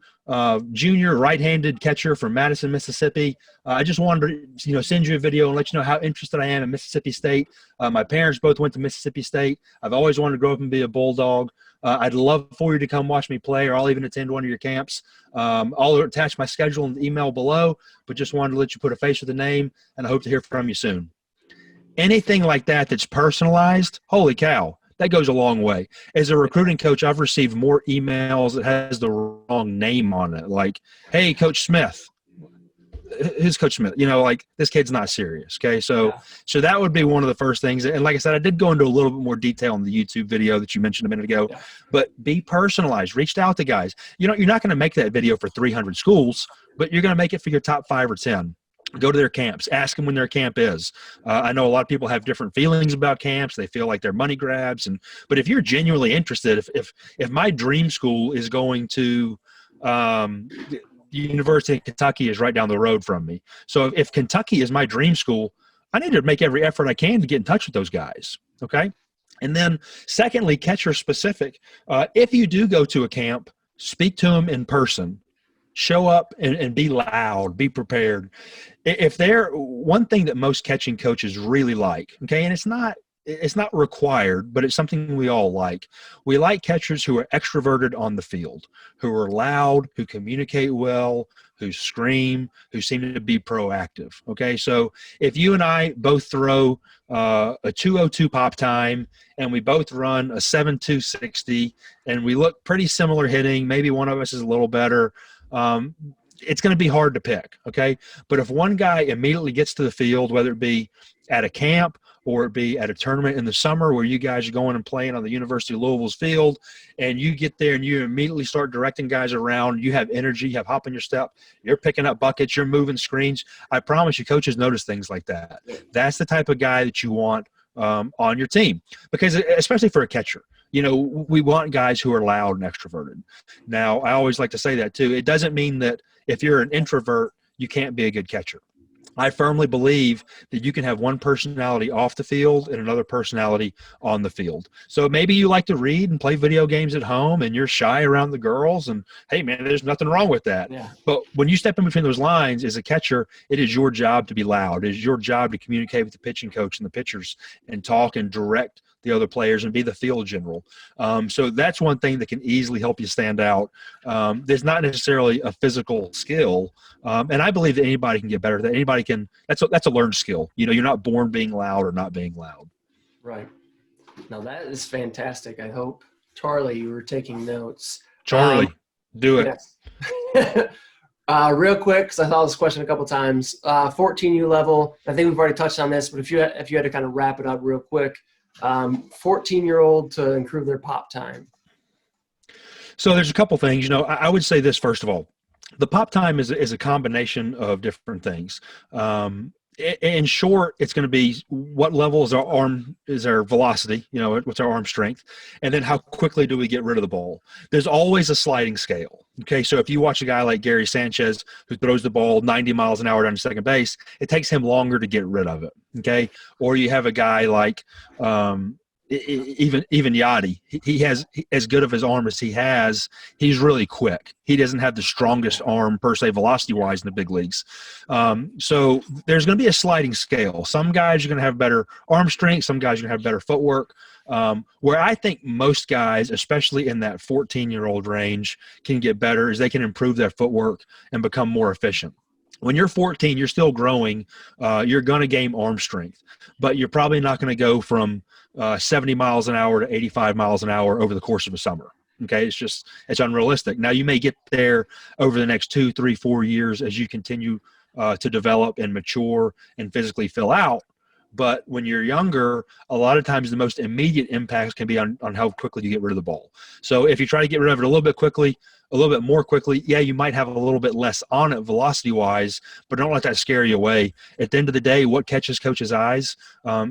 junior right-handed catcher from Madison, Mississippi. I just wanted to, send you a video and let you know how interested I am in Mississippi State. My parents both went to Mississippi State. I've always wanted to grow up and be a Bulldog. I'd love for you to come watch me play, or I'll even attend one of your camps. I'll attach my schedule in the email below, but just wanted to let you put a face with a name, and I hope to hear from you soon. Anything like that that's personalized, holy cow, that goes a long way. As a recruiting coach, I've received more emails that has the wrong name on it, like, hey, Coach Smith. Who's Coach Smith? Like, this kid's not serious. Okay. So that would be one of the first things. And like I said, I did go into a little bit more detail in the YouTube video that you mentioned a minute ago, but be personalized, reached out to guys. You're not going to make that video for 300 schools, but you're going to make it for your top 5 or 10. Go to their camps, ask them when their camp is. I know a lot of people have different feelings about camps. They feel like they're money grabs. But if you're genuinely interested, if my dream school is going to, the University of Kentucky is right down the road from me. So if Kentucky is my dream school, I need to make every effort I can to get in touch with those guys. Okay. And then secondly, catcher specific. If you do go to a camp, speak to them in person, show up and be loud, be prepared. One thing that most catching coaches really like, okay, and it's not required, but it's something we all like. We like catchers who are extroverted on the field, who are loud, who communicate well, who scream, who seem to be proactive. Okay, so if you and I both throw a 202 pop time and we both run a 7.2 60 and we look pretty similar hitting, maybe one of us is a little better, it's going to be hard to pick, okay? But if one guy immediately gets to the field, whether it be at a camp or it be at a tournament in the summer where you guys are going and playing on the University of Louisville's field, and you get there and you immediately start directing guys around, you have energy, you have hop in your step, you're picking up buckets, you're moving screens. I promise you, coaches notice things like that. That's the type of guy that you want on your team, because especially for a catcher, we want guys who are loud and extroverted. Now, I always like to say that too. It doesn't mean that if you're an introvert, you can't be a good catcher. I firmly believe that you can have one personality off the field and another personality on the field. So maybe you like to read and play video games at home and you're shy around the girls, and hey man, there's nothing wrong with that. Yeah. But when you step in between those lines as a catcher, it is your job to be loud. It is your job to communicate with the pitching coach and the pitchers and talk and direct the other players and be the field general. So that's one thing that can easily help you stand out. There's not necessarily a physical skill. And I believe that anybody can get better. That anybody can, that's a learned skill. You're not born being loud or not being loud. Right. Now that is fantastic. I hope, Charlie, you were taking notes. Charlie, do it. Yes. Real quick, because I saw this question a couple times. 14U level, I think we've already touched on this, but if you had to kind of wrap it up real quick, 14-year-old to improve their pop time. So there's a couple things. I would say this first of all. The pop time is a combination of different things. In short, it's going to be what level is our velocity, what's our arm strength, and then how quickly do we get rid of the ball. There's always a sliding scale. Okay, so if you watch a guy like Gary Sanchez who throws the ball 90 miles an hour down to second base, it takes him longer to get rid of it. Okay, or you have a guy like even Yachty, he has as good of his arm as he has. He's really quick. He doesn't have the strongest arm per se, velocity wise, in the big leagues. So there's going to be a sliding scale. Some guys are going to have better arm strength. Some guys are going to have better footwork. Where I think most guys, especially in that 14-year-old range, can get better is they can improve their footwork and become more efficient. When you're 14, you're still growing. You're going to gain arm strength, but you're probably not going to go from 70 miles an hour to 85 miles an hour over the course of a summer. Okay. It's unrealistic. Now you may get there over the next 2, 3, 4 years as you continue to develop and mature and physically fill out. But when you're younger, a lot of times the most immediate impacts can be on how quickly you get rid of the ball. So if you try to get rid of it a little bit more quickly, yeah, you might have a little bit less on it velocity-wise, but don't let that scare you away. At the end of the day, what catches coaches' eyes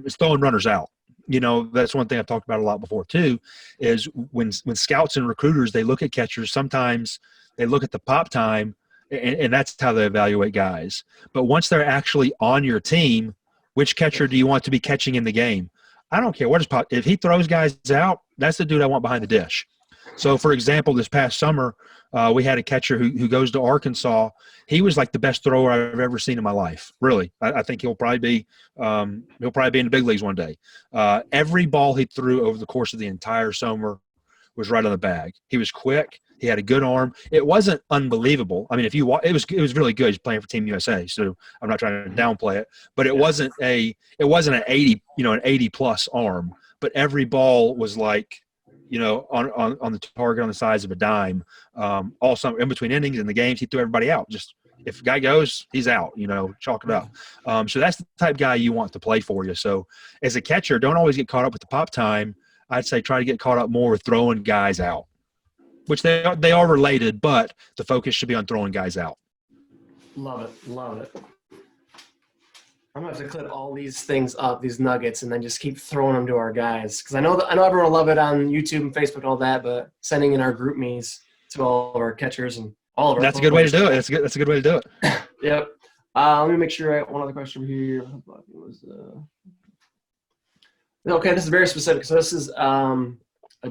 is throwing runners out. You know, that's one thing I've talked about a lot before too, is when scouts and recruiters, they look at catchers, sometimes they look at the pop time, and that's how they evaluate guys. But once they're actually on your team, which catcher do you want to be catching in the game? I don't care what his pop. If he throws guys out, that's the dude I want behind the dish. So, for example, this past summer, we had a catcher who goes to Arkansas. He was like the best thrower I've ever seen in my life. Really, I think he'll probably be in the big leagues one day. Every ball he threw over the course of the entire summer was right on the bag. He was quick. He had a good arm. It wasn't unbelievable. I mean, it was really good. He's playing for Team USA, so I'm not trying to downplay it. But it wasn't an 80 plus arm. But every ball was like, on the target on the size of a dime. All summer in between innings in the games, he threw everybody out. Just if a guy goes, he's out. Chalk it up. So that's the type of guy you want to play for you. So as a catcher, don't always get caught up with the pop time. I'd say try to get caught up more with throwing guys out, which they are related, but the focus should be on throwing guys out. Love it. I'm going to have to clip all these things up, these nuggets, and then just keep throwing them to our guys. Because I know everyone will love it on YouTube and Facebook and all that, but sending in our group me's to all of our catchers and all of our – That's a good way to do it. That's a good way to do it. Yep. Let me make sure I have one other question here. Okay, this is very specific. So this is a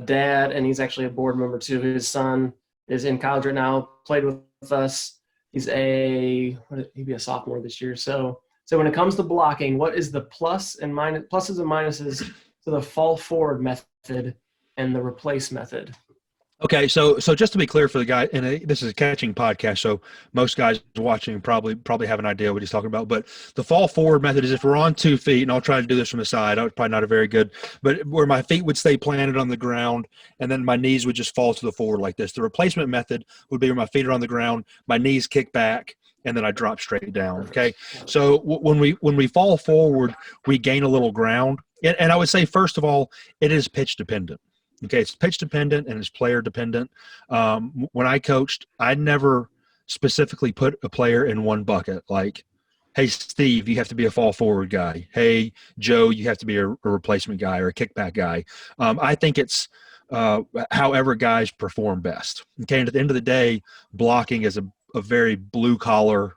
dad, and he's actually a board member too. His son is in college right now, played with us. He'd be a sophomore this year. So when it comes to blocking, what is the pluses and minuses to the fall forward method and the replace method? Okay, so just to be clear for the guy, and this is a catching podcast, so most guys watching probably have an idea what he's talking about. But the fall forward method is if we're on 2 feet, and I'll try to do this from the side. I'm probably not a very good, but where my feet would stay planted on the ground, and then my knees would just fall to the forward like this. The replacement method would be where my feet are on the ground, my knees kick back, and then I drop straight down. Okay, so when we fall forward, we gain a little ground, and I would say first of all, it is pitch dependent. Okay, it's pitch dependent and it's player dependent. When I coached, I never specifically put a player in one bucket. Like, hey, Steve, you have to be a fall forward guy. Hey, Joe, you have to be a replacement guy or a kickback guy. I think it's however guys perform best. Okay, and at the end of the day, blocking is a very blue collar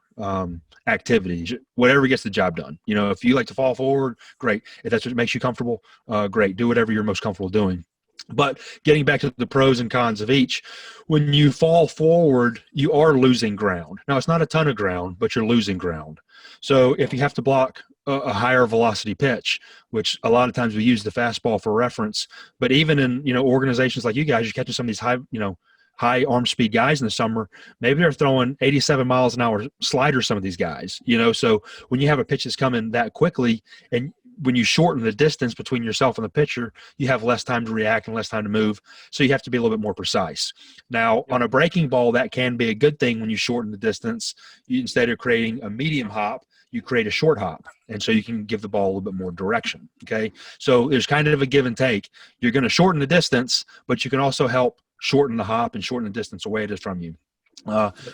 activity. Whatever gets the job done. If you like to fall forward, great. If that's what makes you comfortable, great. Do whatever you're most comfortable doing. But getting back to the pros and cons of each, when you fall forward, you are losing ground. Now, it's not a ton of ground, but you're losing ground. So if you have to block a higher velocity pitch, which a lot of times we use the fastball for reference, but even in, organizations like you guys, you're catching some of these high arm speed guys in the summer, maybe they're throwing 87 miles an hour sliders, some of these guys, so when you have a pitch that's coming that quickly and when you shorten the distance between yourself and the pitcher, you have less time to react and less time to move. So you have to be a little bit more precise. Now, on a breaking ball, that can be a good thing when you shorten the distance. Instead of creating a medium hop, you create a short hop. And so you can give the ball a little bit more direction. Okay. So there's kind of a give and take. You're going to shorten the distance, but you can also help shorten the hop and shorten the distance away it is from you.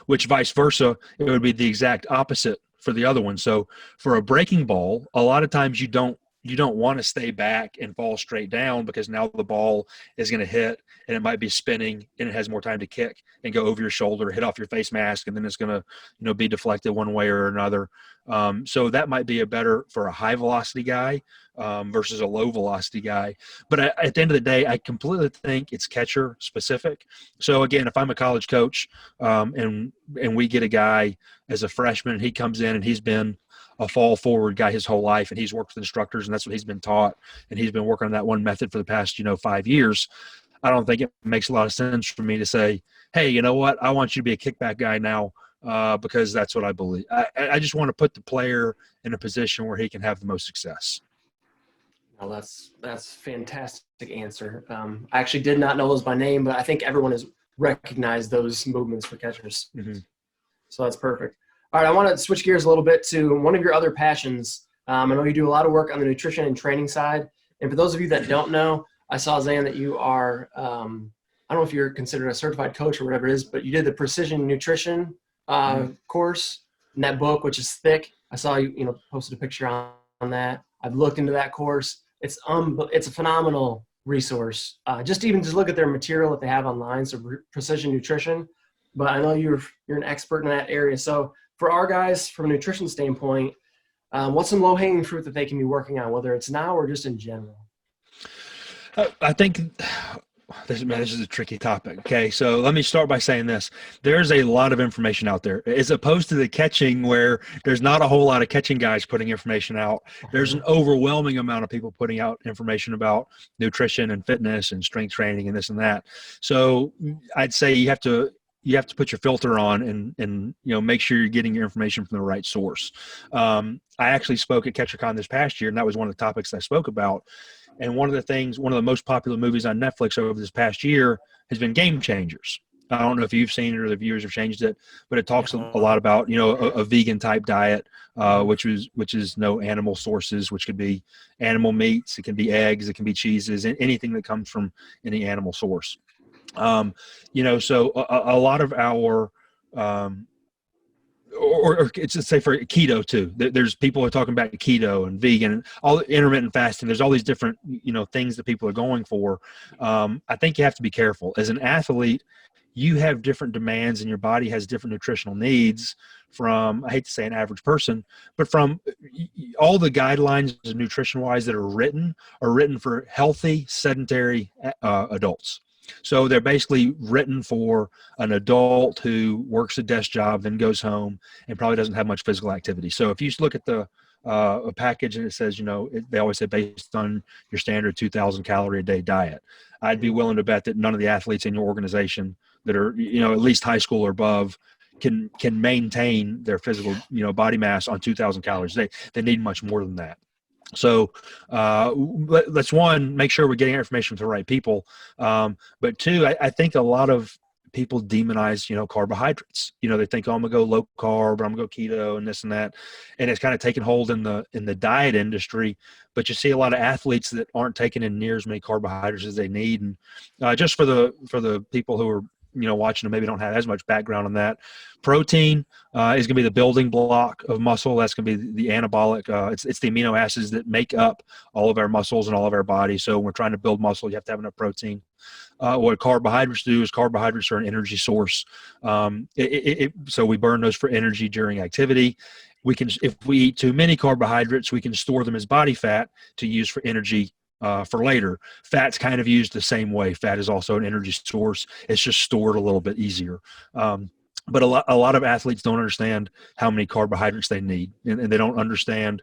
Which vice versa, it would be the exact opposite for the other one. So for a breaking ball, a lot of times you don't you don't want to stay back and fall straight down, because now the ball is going to hit and it might be spinning and it has more time to kick and go over your shoulder, hit off your face mask, and then it's going to, be deflected one way or another. So that might be a better for a high velocity guy versus a low velocity guy. But at the end of the day, I completely think it's catcher specific. So again, if I'm a college coach and we get a guy as a freshman and he comes in and he's been a fall forward guy his whole life, and he's worked with instructors and that's what he's been taught, and he's been working on that one method for the past 5 years, I don't think it makes a lot of sense for me to say, hey, you know what, I want you to be a kickback guy now because that's what I believe. I just want to put the player in a position where he can have the most success. Well, that's fantastic answer. I actually did not know those by name, but I think everyone has recognized those movements for catchers. Mm-hmm. So that's perfect. All right, I want to switch gears a little bit to one of your other passions. I know you do a lot of work on the nutrition and training side. And for those of you that don't know, I saw, Xan, that you are, I don't know if you're considered a certified coach or whatever it is, but you did the precision nutrition course in that book, which is thick. I saw you, posted a picture on that. I've looked into that course. It's a phenomenal resource. Just look at their material that they have online, so precision nutrition. But I know you're an expert in that area. So for our guys, from a nutrition standpoint, what's some low-hanging fruit that they can be working on, whether it's now or just in general? I think this is a tricky topic. Okay, so let me start by saying this. There's a lot of information out there, as opposed to the catching, where there's not a whole lot of catching guys putting information out. There's an overwhelming amount of people putting out information about nutrition and fitness and strength training and this and that. So I'd say you have to put your filter on and make sure you're getting your information from the right source. I actually spoke at CatcherCON this past year, and that was one of the topics I spoke about. And one of the most popular movies on Netflix over this past year has been Game Changers. I don't know if you've seen it or the viewers have changed it, but it talks a lot about, a vegan type diet, which is no animal sources, which could be animal meats, it can be eggs, it can be cheeses, anything that comes from any animal source. So a lot of our, or it's, let's say, for keto too, there's people who are talking about keto and vegan and all intermittent fasting. There's all these different, things that people are going for. I think you have to be careful as an athlete. You have different demands and your body has different nutritional needs from, I hate to say an average person, but from all the guidelines nutrition wise that are written for healthy, sedentary adults. So they're basically written for an adult who works a desk job, then goes home and probably doesn't have much physical activity. So if you look at the a package and it says, they always say based on your standard 2,000 calorie a day diet, I'd be willing to bet that none of the athletes in your organization that are, at least high school or above can maintain their physical, body mass on 2,000 calories a day. They need much more than that. So let's, one, make sure we're getting our information from the right people. But two, I think a lot of people demonize, carbohydrates. They think, oh, I'm gonna go low carb, or I'm gonna go keto and this and that. And it's kind of taken hold in the diet industry. But you see a lot of athletes that aren't taking in near as many carbohydrates as they need. And just for the people who are, watching and maybe don't have as much background on that, protein is going to be the building block of muscle. That's going to be the anabolic. It's the amino acids that make up all of our muscles and all of our bodies. So when we're trying to build muscle, you have to have enough protein. What carbohydrates do is carbohydrates are an energy source. So we burn those for energy during activity. If we eat too many carbohydrates, we can store them as body fat to use for energy for later. Fat's kind of used the same way. Fat is also an energy source. It's just stored a little bit easier. But a lot of athletes don't understand how many carbohydrates they need, and they don't understand,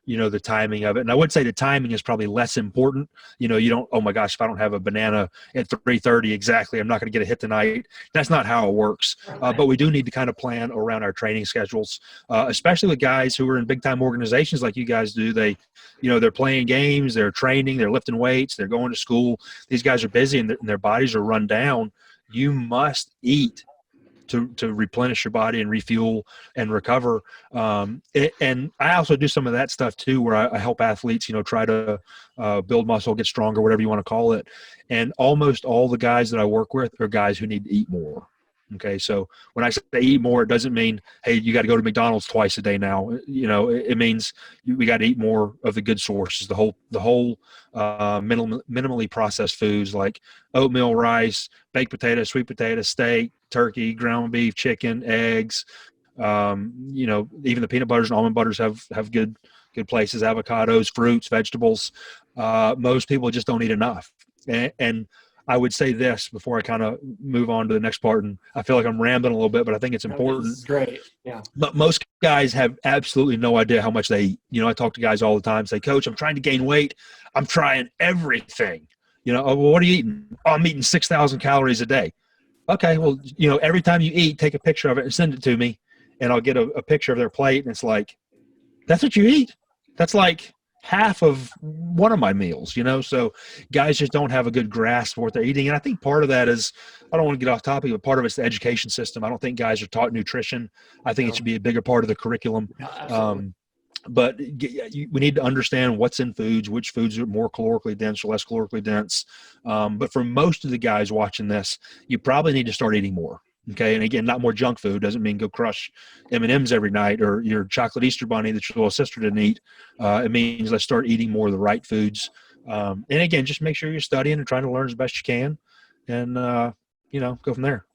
the timing of it. And I would say the timing is probably less important. You don't, oh my gosh, if I don't have a banana at 3:30 exactly, I'm not going to get a hit tonight. That's not how it works. But we do need to kind of plan around our training schedules, especially with guys who are in big time organizations like you guys do. They're playing games, they're training, they're lifting weights, they're going to school. These guys are busy and their bodies are run down. You must eat to replenish your body and refuel and recover. And I also do some of that stuff too, where I help athletes, try to build muscle, get stronger, whatever you want to call it. And almost all the guys that I work with are guys who need to eat more. Okay, so when I say eat more, it doesn't mean, hey, you got to go to McDonald's twice a day now. It means we got to eat more of the good sources, the whole minimally processed foods like oatmeal, rice, baked potato, sweet potato, steak, turkey, ground beef, chicken, eggs. Even the peanut butters and almond butters have good places, avocados, fruits, vegetables. Most people just don't eat enough. And I would say this before I kind of move on to the next part, and I feel like I'm rambling a little bit, but I think it's important. It's great. Yeah. But most guys have absolutely no idea how much they eat. I talk to guys all the time, say, Coach, I'm trying to gain weight. I'm trying everything. Oh, well, what are you eating? Oh, I'm eating 6,000 calories a day. Okay, well, every time you eat, take a picture of it and send it to me, and I'll get a picture of their plate, and it's like, that's what you eat? That's like half of one of my meals, so guys just don't have a good grasp of what they're eating. And I think part of that is, I don't want to get off topic, but part of it's the education system. I don't think guys are taught nutrition. I think it should be a bigger part of the curriculum. But we need to understand what's in foods, which foods are more calorically dense or less calorically dense. But for most of the guys watching this, you probably need to start eating more. Okay, and again, not more junk food. Doesn't mean go crush M&Ms every night or your chocolate Easter bunny that your little sister didn't eat. It means let's start eating more of the right foods. And again, just make sure you're studying and trying to learn as best you can, and go from there.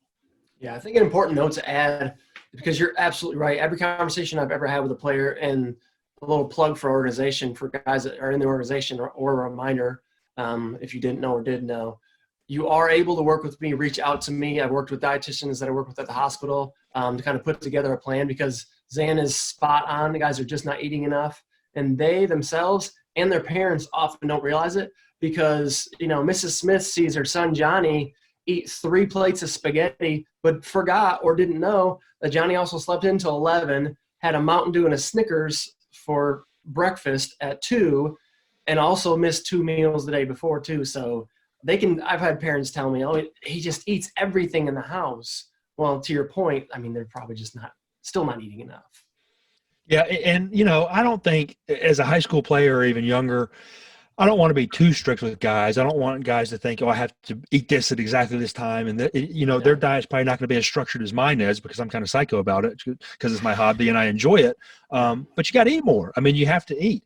Yeah, I think an important note to add, because you're absolutely right. Every conversation I've ever had with a player, and a little plug for organization for guys that are in the organization, or a reminder, if you didn't know or did know. You are able to work with me, reach out to me. I've worked with dietitians that I work with at the hospital to kind of put together a plan, because Xan is spot on. The guys are just not eating enough. And they themselves and their parents often don't realize it, because, Mrs. Smith sees her son Johnny eat 3 plates of spaghetti, but forgot or didn't know that Johnny also slept until 11, had a Mountain Dew and a Snickers for breakfast at 2, and also missed 2 meals the day before too. So I've had parents tell me, oh, he just eats everything in the house. Well, to your point, I mean, they're probably just still not eating enough. Yeah. And, I don't think as a high school player or even younger, I don't want to be too strict with guys. I don't want guys to think, oh, I have to eat this at exactly this time. And, their diet's probably not going to be as structured as mine is, because I'm kind of psycho about it, because it's my hobby and I enjoy it. But you got to eat more. I mean, you have to eat.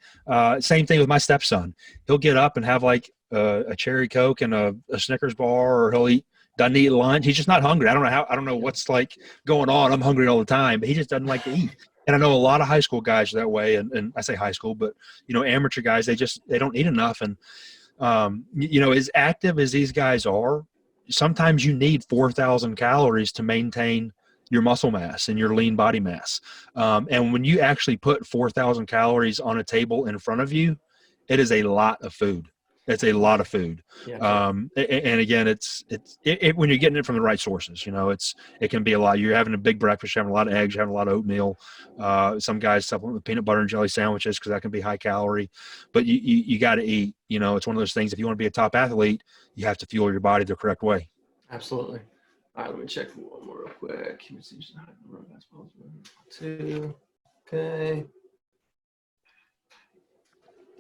Same thing with my stepson. He'll get up and have like a cherry Coke and a Snickers bar, or doesn't eat lunch. He's just not hungry. I don't know what's like going on. I'm hungry all the time, but he just doesn't like to eat. And I know a lot of high school guys are that way. And I say high school, but amateur guys, they don't eat enough. And, as active as these guys are, sometimes you need 4,000 calories to maintain your muscle mass and your lean body mass. And when you actually put 4,000 calories on a table in front of you, it is a lot of food. It's a lot of food. Yeah, and again, it's when you're getting it from the right sources, it can be a lot. You're having a big breakfast, you're having a lot of eggs, you're having a lot of oatmeal. Some guys supplement with peanut butter and jelly sandwiches, because that can be high calorie, but you got to eat. It's one of those things. If you want to be a top athlete, you have to fuel your body the correct way. Absolutely. All right, let me check one more real quick. 2. Okay.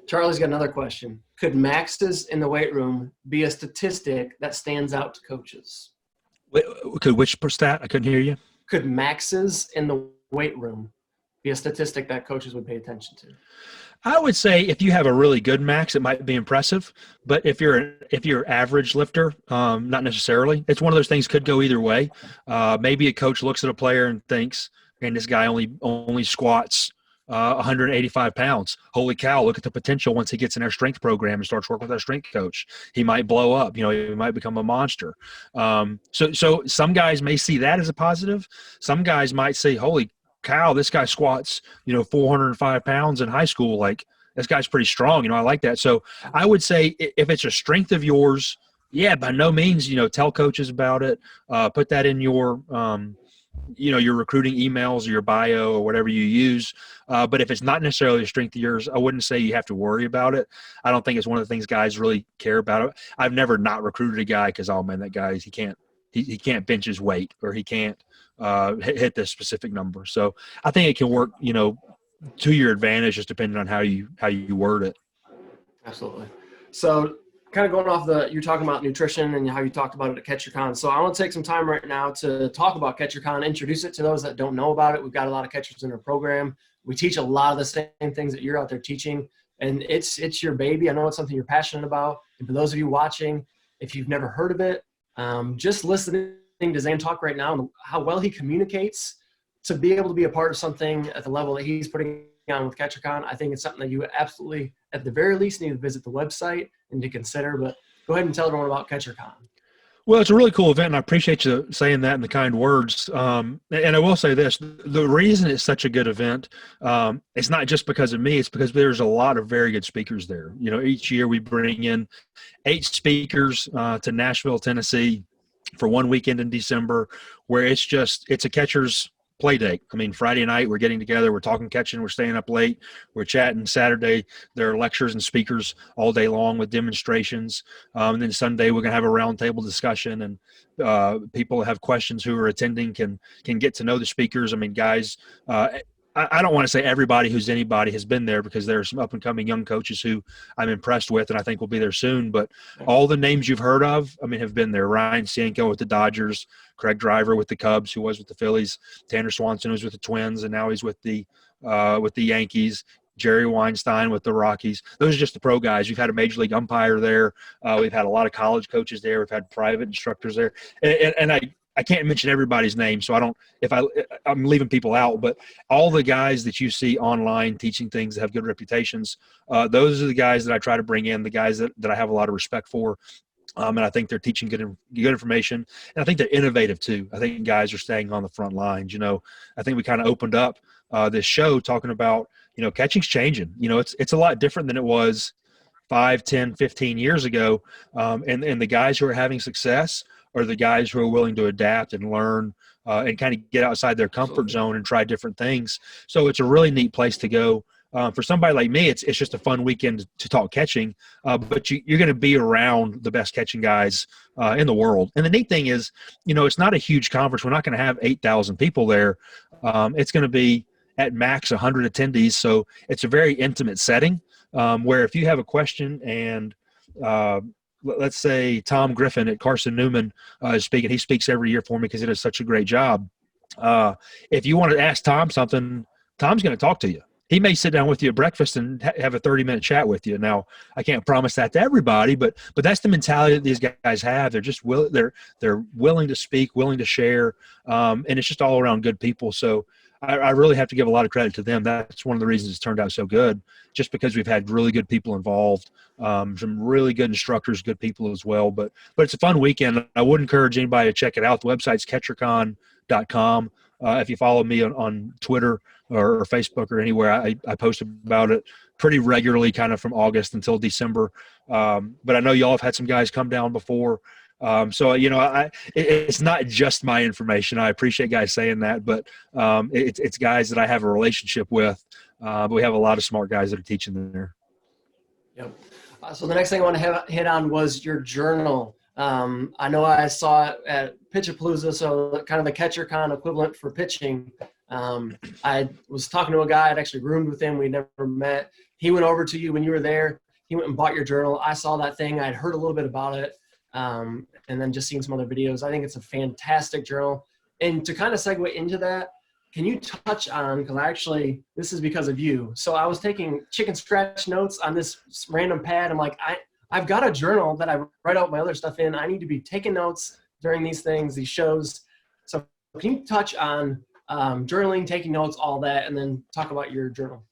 Charlie's got another question. Could maxes in the weight room be a statistic that stands out to coaches? Could which stat? I couldn't hear you. Could maxes in the weight room be a statistic that coaches would pay attention to? I would say if you have a really good max, it might be impressive. But if you're average lifter, not necessarily. It's one of those things, could go either way. Maybe a coach looks at a player and thinks, "Man, this guy only squats 185 pounds. Holy cow, look at the potential once he gets in our strength program and starts working with our strength coach. He might blow up. He might become a monster." So some guys may see that as a positive. Some guys might say, holy cow, this guy squats, 405 pounds in high school. Like, this guy's pretty strong. I like that. So I would say if it's a strength of yours, yeah, by no means, tell coaches about it. Put that in your your recruiting emails or your bio or whatever you use. But if it's not necessarily a strength of yours, I wouldn't say you have to worry about it. I don't think it's one of the things guys really care about. I've never not recruited a guy because, oh man, that guy, he can't bench his weight, or he can't hit this specific number. So I think it can work, to your advantage, just depending on how you word it. Absolutely. So kind of going off you're talking about nutrition and how you talked about it at CatcherCON. So I want to take some time right now to talk about CatcherCON, introduce it to those that don't know about it. We've got a lot of catchers in our program. We teach a lot of the same things that you're out there teaching, and it's your baby. I know it's something you're passionate about. And for those of you watching, if you've never heard of it, just listening to Xan talk right now and how well he communicates to be able to be a part of something at the level that he's putting on with CatcherCON, I think it's something that you absolutely, at the very least, need to visit the website and to consider. But go ahead and tell everyone about CatcherCON. Well, it's a really cool event, and I appreciate you saying that in the kind words. And I will say this, the reason it's such a good event, it's not just because of me, it's because there's a lot of very good speakers there. You know, each year we bring in 8 speakers to Nashville, Tennessee for one weekend in December, where it's a catcher's play date. I mean, Friday night we're getting together, we're talking catching, we're staying up late, we're chatting. Saturday there are lectures and speakers all day long with demonstrations. And then Sunday we're gonna have a roundtable discussion, and people have questions who are attending can get to know the speakers. I mean, guys, I don't want to say everybody who's anybody has been there, because there are some up and coming young coaches who I'm impressed with and I think will be there soon. But all the names you've heard of, I mean, have been there. Ryan Sienko with the Dodgers, Craig Driver with the Cubs, who was with the Phillies, Tanner Swanson, who's with the Twins, and now he's with the Yankees. Jerry Weinstein with the Rockies. Those are just the pro guys. We've had a major league umpire there. We've had a lot of college coaches there. We've had private instructors there. And I can't mention everybody's name, so I'm leaving people out, but all the guys that you see online teaching things that have good reputations, those are the guys that I try to bring in, the guys that I have a lot of respect for. And I think they're teaching good information, and I think they're innovative too. I think guys are staying on the front lines. You know, I think we kind of opened up this show talking about, you know, catching's changing. You know, it's a lot different than it was 5, 10, 15 years ago. And the guys who are having success are the guys who are willing to adapt and learn and kind of get outside their comfort zone and try different things. So it's a really neat place to go. For somebody like me, it's just a fun weekend to talk catching, but you're going to be around the best catching guys in the world. And the neat thing is, you know, it's not a huge conference. We're not going to have 8,000 people there. It's going to be at max 100 attendees. So it's a very intimate setting where if you have a question and let's say Tom Griffin at Carson Newman is speaking. He speaks every year for me because he does such a great job. If you want to ask Tom something, Tom's going to talk to you. He may sit down with you at breakfast and have a 30-minute chat with you. Now, I can't promise that to everybody, but that's the mentality that these guys have. They're just they're willing to speak, willing to share, and it's just all around good people. So I really have to give a lot of credit to them. That's one of the reasons it's turned out so good, just because we've had really good people involved, some really good instructors, good people as well. But it's a fun weekend. I would encourage anybody to check it out. The website's CatcherCon.com. If you follow me on Twitter or Facebook or anywhere, I post about it pretty regularly, kind of from August until December. But I know y'all have had some guys come down before. So, you know, it's not just my information. I appreciate guys saying that, but it's guys that I have a relationship with. But we have a lot of smart guys that are teaching there. Yep. So the next thing I want to hit on was your journal. I know I saw it at Pitchapalooza, so kind of the CatcherCon equivalent for pitching. I was talking to a guy. I'd actually roomed with him. We never met. He went over to you when you were there. He went and bought your journal. I saw that thing. I'd heard a little bit about it. And then just seen some other videos. I think it's a fantastic journal. And to kind of segue into that, can you touch on, because this is because of you. So I was taking chicken scratch notes on this random pad. I'm like, I've got a journal that I write out my other stuff in. I need to be taking notes during these things, these shows. So can you touch on journaling, taking notes, all that, and then talk about your journal?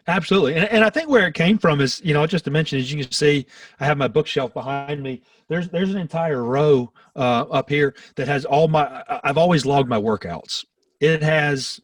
Absolutely. And I think where it came from is, you know, just to mention, as you can see, I have my bookshelf behind me. There's an entire row up here that has I've always logged my workouts. It has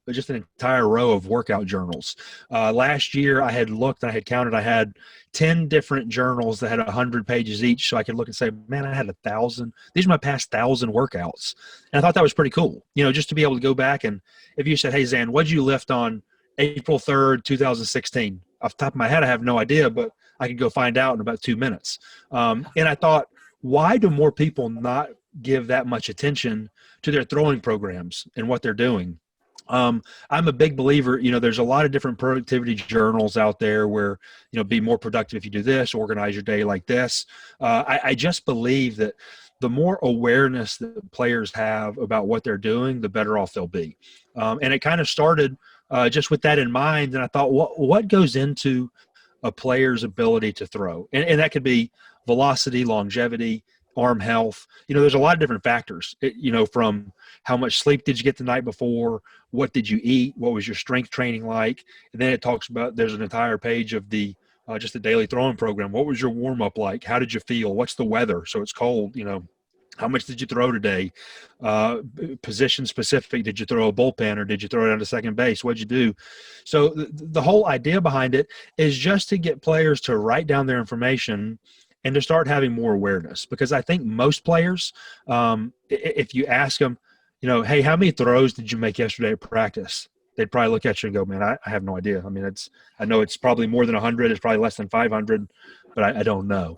just an entire row of workout journals. Last year I had looked and I had counted, I had 10 different journals that had 100 pages each. So I could look and say, man, I had 1,000. These are my past 1,000 workouts. And I thought that was pretty cool, you know, just to be able to go back. And if you said, hey, Xan, what'd you lift on April 3rd, 2016? Off the top of my head, I have no idea, but I could go find out in about 2 minutes. And I thought, why do more people not give that much attention to their throwing programs and what they're doing? I'm a big believer, there's a lot of different productivity journals out there where, be more productive if you do this, organize your day like this. I just believe that the more awareness that players have about what they're doing, the better off they'll be. And it kind of started just with that in mind. And I thought, what goes into a player's ability to throw? And that could be velocity, longevity, arm health. There's a lot of different factors, from how much sleep did you get the night before, what did you eat, what was your strength training like, and then it talks about, there's an entire page of the just the daily throwing program. What was your warm up like? How did you feel? What's the weather? So it's cold, how much did you throw today? Position specific. Did you throw a bullpen or did you throw it down to second base? What'd you do? So the whole idea behind it is just to get players to write down their information and to start having more awareness. Because I think most players, if you ask them, hey, how many throws did you make yesterday at practice? They'd probably look at you and go, man, I have no idea. I mean, I know it's probably more than 100. It's probably less than 500, but I don't know.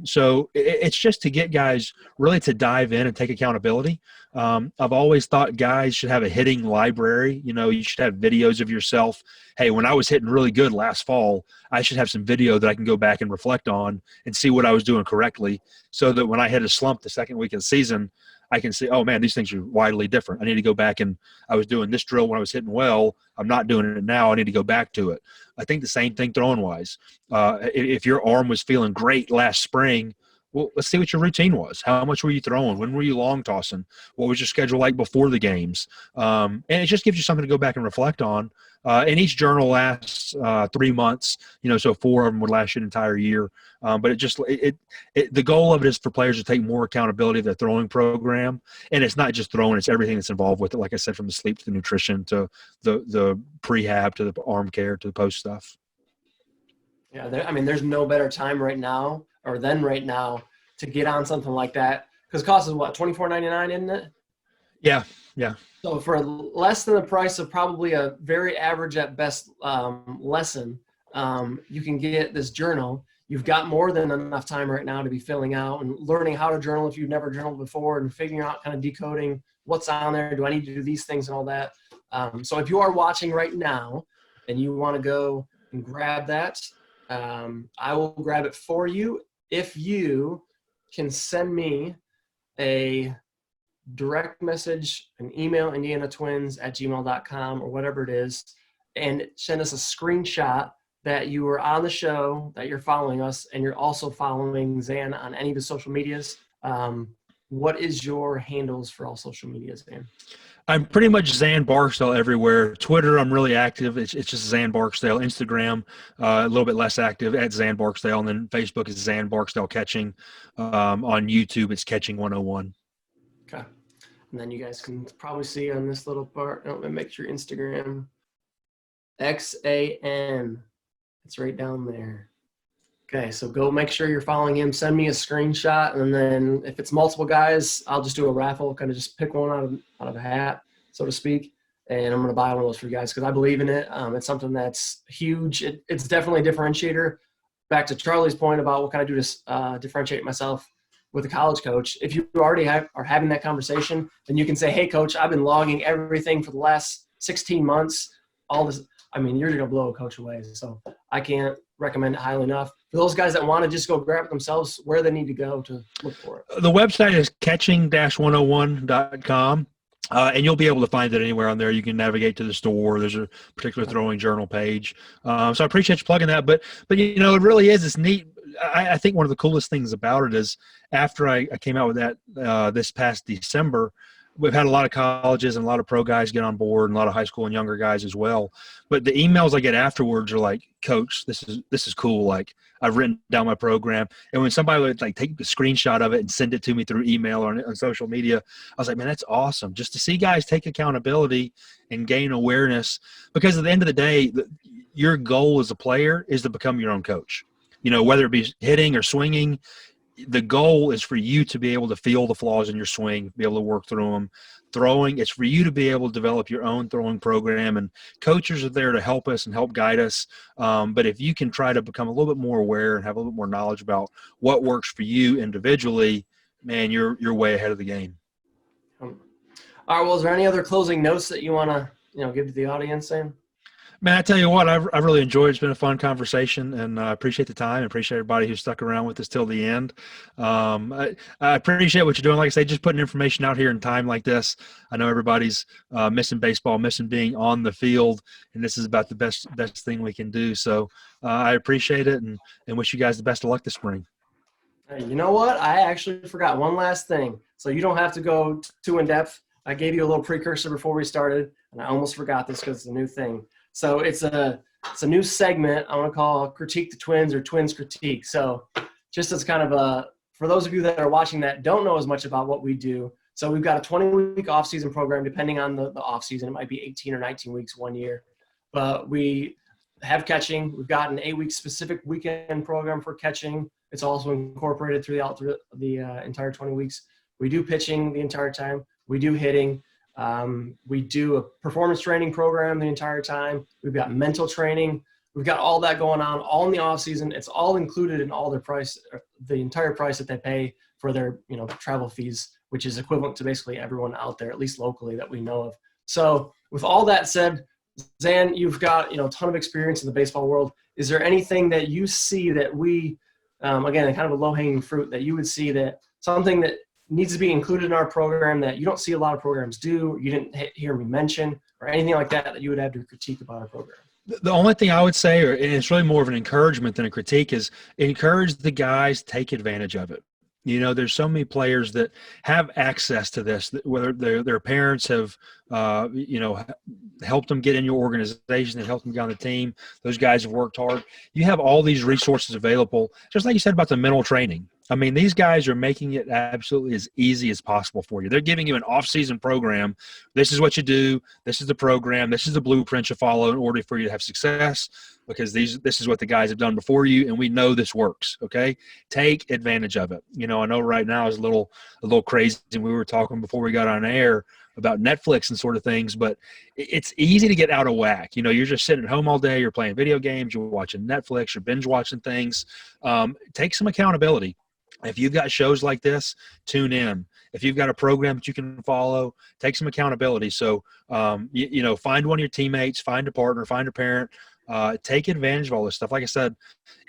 So it's just to get guys really to dive in and take accountability. I've always thought guys should have a hitting library. You should have videos of yourself. Hey, when I was hitting really good last fall, I should have some video that I can go back and reflect on and see what I was doing correctly, so that when I hit a slump the second week of the season, I can see, oh man, these things are widely different. I need to go back, and I was doing this drill when I was hitting well. I'm not doing it now. I need to go back to it. I think the same thing throwing wise. If your arm was feeling great last spring, well, let's see what your routine was. How much were you throwing? When were you long tossing? What was your schedule like before the games? And it just gives you something to go back and reflect on. And each journal lasts 3 months, so 4 of them would last you an entire year. But the goal of it is for players to take more accountability of their throwing program. And it's not just throwing, it's everything that's involved with it. Like I said, from the sleep to the nutrition to the prehab to the arm care to the post stuff. Yeah, there's no better time right now to get on something like that, because it costs what, $24.99, isn't it? Yeah. So for less than the price of probably a very average at best lesson, you can get this journal. You've got more than enough time right now to be filling out and learning how to journal if you've never journaled before, and figuring out, kind of decoding what's on there. Do I need to do these things and all that? So if you are watching right now and you want to go and grab that, I will grab it for you if you can send me a direct message, an email, indianatwins@gmail.com or whatever it is, and send us a screenshot that you were on the show, that you're following us, and you're also following Xan on any of his social medias. What is your handles for all social medias, Xan? I'm pretty much Xan Barksdale everywhere. Twitter, I'm really active. It's just Xan Barksdale. Instagram, a little bit less active, at Xan Barksdale. And then Facebook is Xan Barksdale Catching. On YouTube, it's Catching-101. Okay. And then you guys can probably see on this little part, let me make sure Instagram, XAN. It's right down there. Okay, so go make sure you're following him. Send me a screenshot, and then if it's multiple guys, I'll just do a raffle, kind of just pick one out of a hat, so to speak, and I'm going to buy one of those for you guys because I believe in it. It's something that's huge. It's definitely a differentiator. Back to Charlie's point about what can I do to differentiate myself with a college coach. If you already are having that conversation, then you can say, hey, coach, I've been logging everything for the last 16 months, all this. You're going to blow a coach away. So I can't recommend it highly enough. For those guys that want to just go grab it themselves, where they need to go to look for it. The website is catching-101.com. And you'll be able to find it anywhere on there. You can navigate to the store. There's a particular throwing journal page. So I appreciate you plugging that. But it really is. It's neat. I think one of the coolest things about it is after I came out with that this past December, we've had a lot of colleges and a lot of pro guys get on board, and a lot of high school and younger guys as well. But the emails I get afterwards are like, Coach, this is cool. Like, I've written down my program. And when somebody would take a screenshot of it and send it to me through email or on social media, I was like, man, that's awesome. Just to see guys take accountability and gain awareness, because at the end of the day, your goal as a player is to become your own coach. Whether it be hitting or swinging, the goal is for you to be able to feel the flaws in your swing, be able to work through them. Throwing, it's for you to be able to develop your own throwing program, and coaches are there to help us and help guide us. But if you can try to become a little bit more aware and have a little bit more knowledge about what works for you individually, man, you're way ahead of the game. All right. Well, is there any other closing notes that you want to, give to the audience, Sam? Man, I tell you what, I've really enjoyed it. It's been a fun conversation, and I appreciate the time and appreciate everybody who stuck around with us till the end. I appreciate what you're doing. Like I say, just putting information out here in time like this. I know everybody's missing baseball, missing being on the field, and this is about the best thing we can do. So I appreciate it and wish you guys the best of luck this spring. Hey, you know what? I actually forgot one last thing. So you don't have to go too in depth. I gave you a little precursor before we started, and I almost forgot this because it's a new thing. So it's a new segment I want to call Critique the Twins or Twins Critique. So just as kind of for those of you that are watching that don't know as much about what we do, so we've got a 20-week off-season program. Depending on the off-season, it might be 18 or 19 weeks 1 year. But we have catching. We've got an 8-week specific weekend program for catching. It's also incorporated throughout the entire 20 weeks. We do pitching the entire time. We do hitting. We do a performance training program the entire time. We've got mental training. We've got all that going on all in the off season. It's all included in all their price, the entire price that they pay for their, travel fees, which is equivalent to basically everyone out there, at least locally that we know of. So with all that said, Xan, you've got, a ton of experience in the baseball world. Is there anything that you see that we, again, kind of a low-hanging fruit that you would see that something that needs to be included in our program that you don't see a lot of programs do, you didn't hear me mention, or anything like that you would have to critique about our program? The only thing I would say, and it's really more of an encouragement than a critique, is encourage the guys, take advantage of it. There's so many players that have access to this, whether their parents have, helped them get in your organization and helped them get on the team. Those guys have worked hard. You have all these resources available, just like you said about the mental training. I mean, these guys are making it absolutely as easy as possible for you. They're giving you an off-season program. This is what you do. This is the program. This is the blueprint you follow in order for you to have success, because this is what the guys have done before you, and we know this works, okay? Take advantage of it. I know right now is a little crazy, and we were talking before we got on air about Netflix and sort of things, but it's easy to get out of whack. You're just sitting at home all day, you're playing video games, you're watching Netflix, you're binge watching things. Take some accountability. If you've got shows like this, tune in. If you've got a program that you can follow, take some accountability. So, find one of your teammates, find a partner, find a parent, take advantage of all this stuff. Like I said,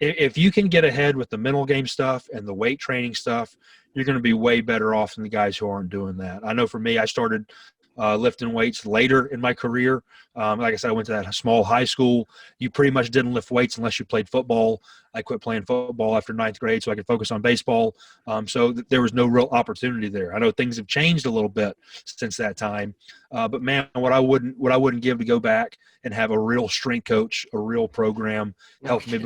if you can get ahead with the mental game stuff and the weight training stuff, you're going to be way better off than the guys who aren't doing that. I know for me, I started lifting weights later in my career. Like I said, I went to that small high school. You pretty much didn't lift weights unless you played football. I quit playing football after 9th grade so I could focus on baseball. So there was no real opportunity there. I know things have changed a little bit since that time. But man, what I wouldn't give to go back and have a real strength coach, a real program, help me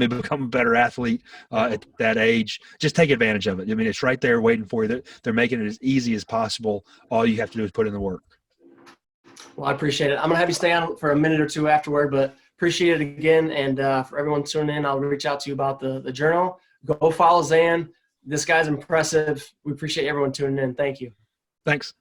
become a better athlete at that age. Just take advantage of it. I mean, it's right there waiting for you. They're making it as easy as possible. All you have to do is put in the work. Well, I appreciate it. I'm going to have you stay on for a minute or two afterward, but appreciate it again. And for everyone tuning in, I'll reach out to you about the journal. Go follow Xan. This guy's impressive. We appreciate everyone tuning in. Thank you. Thanks.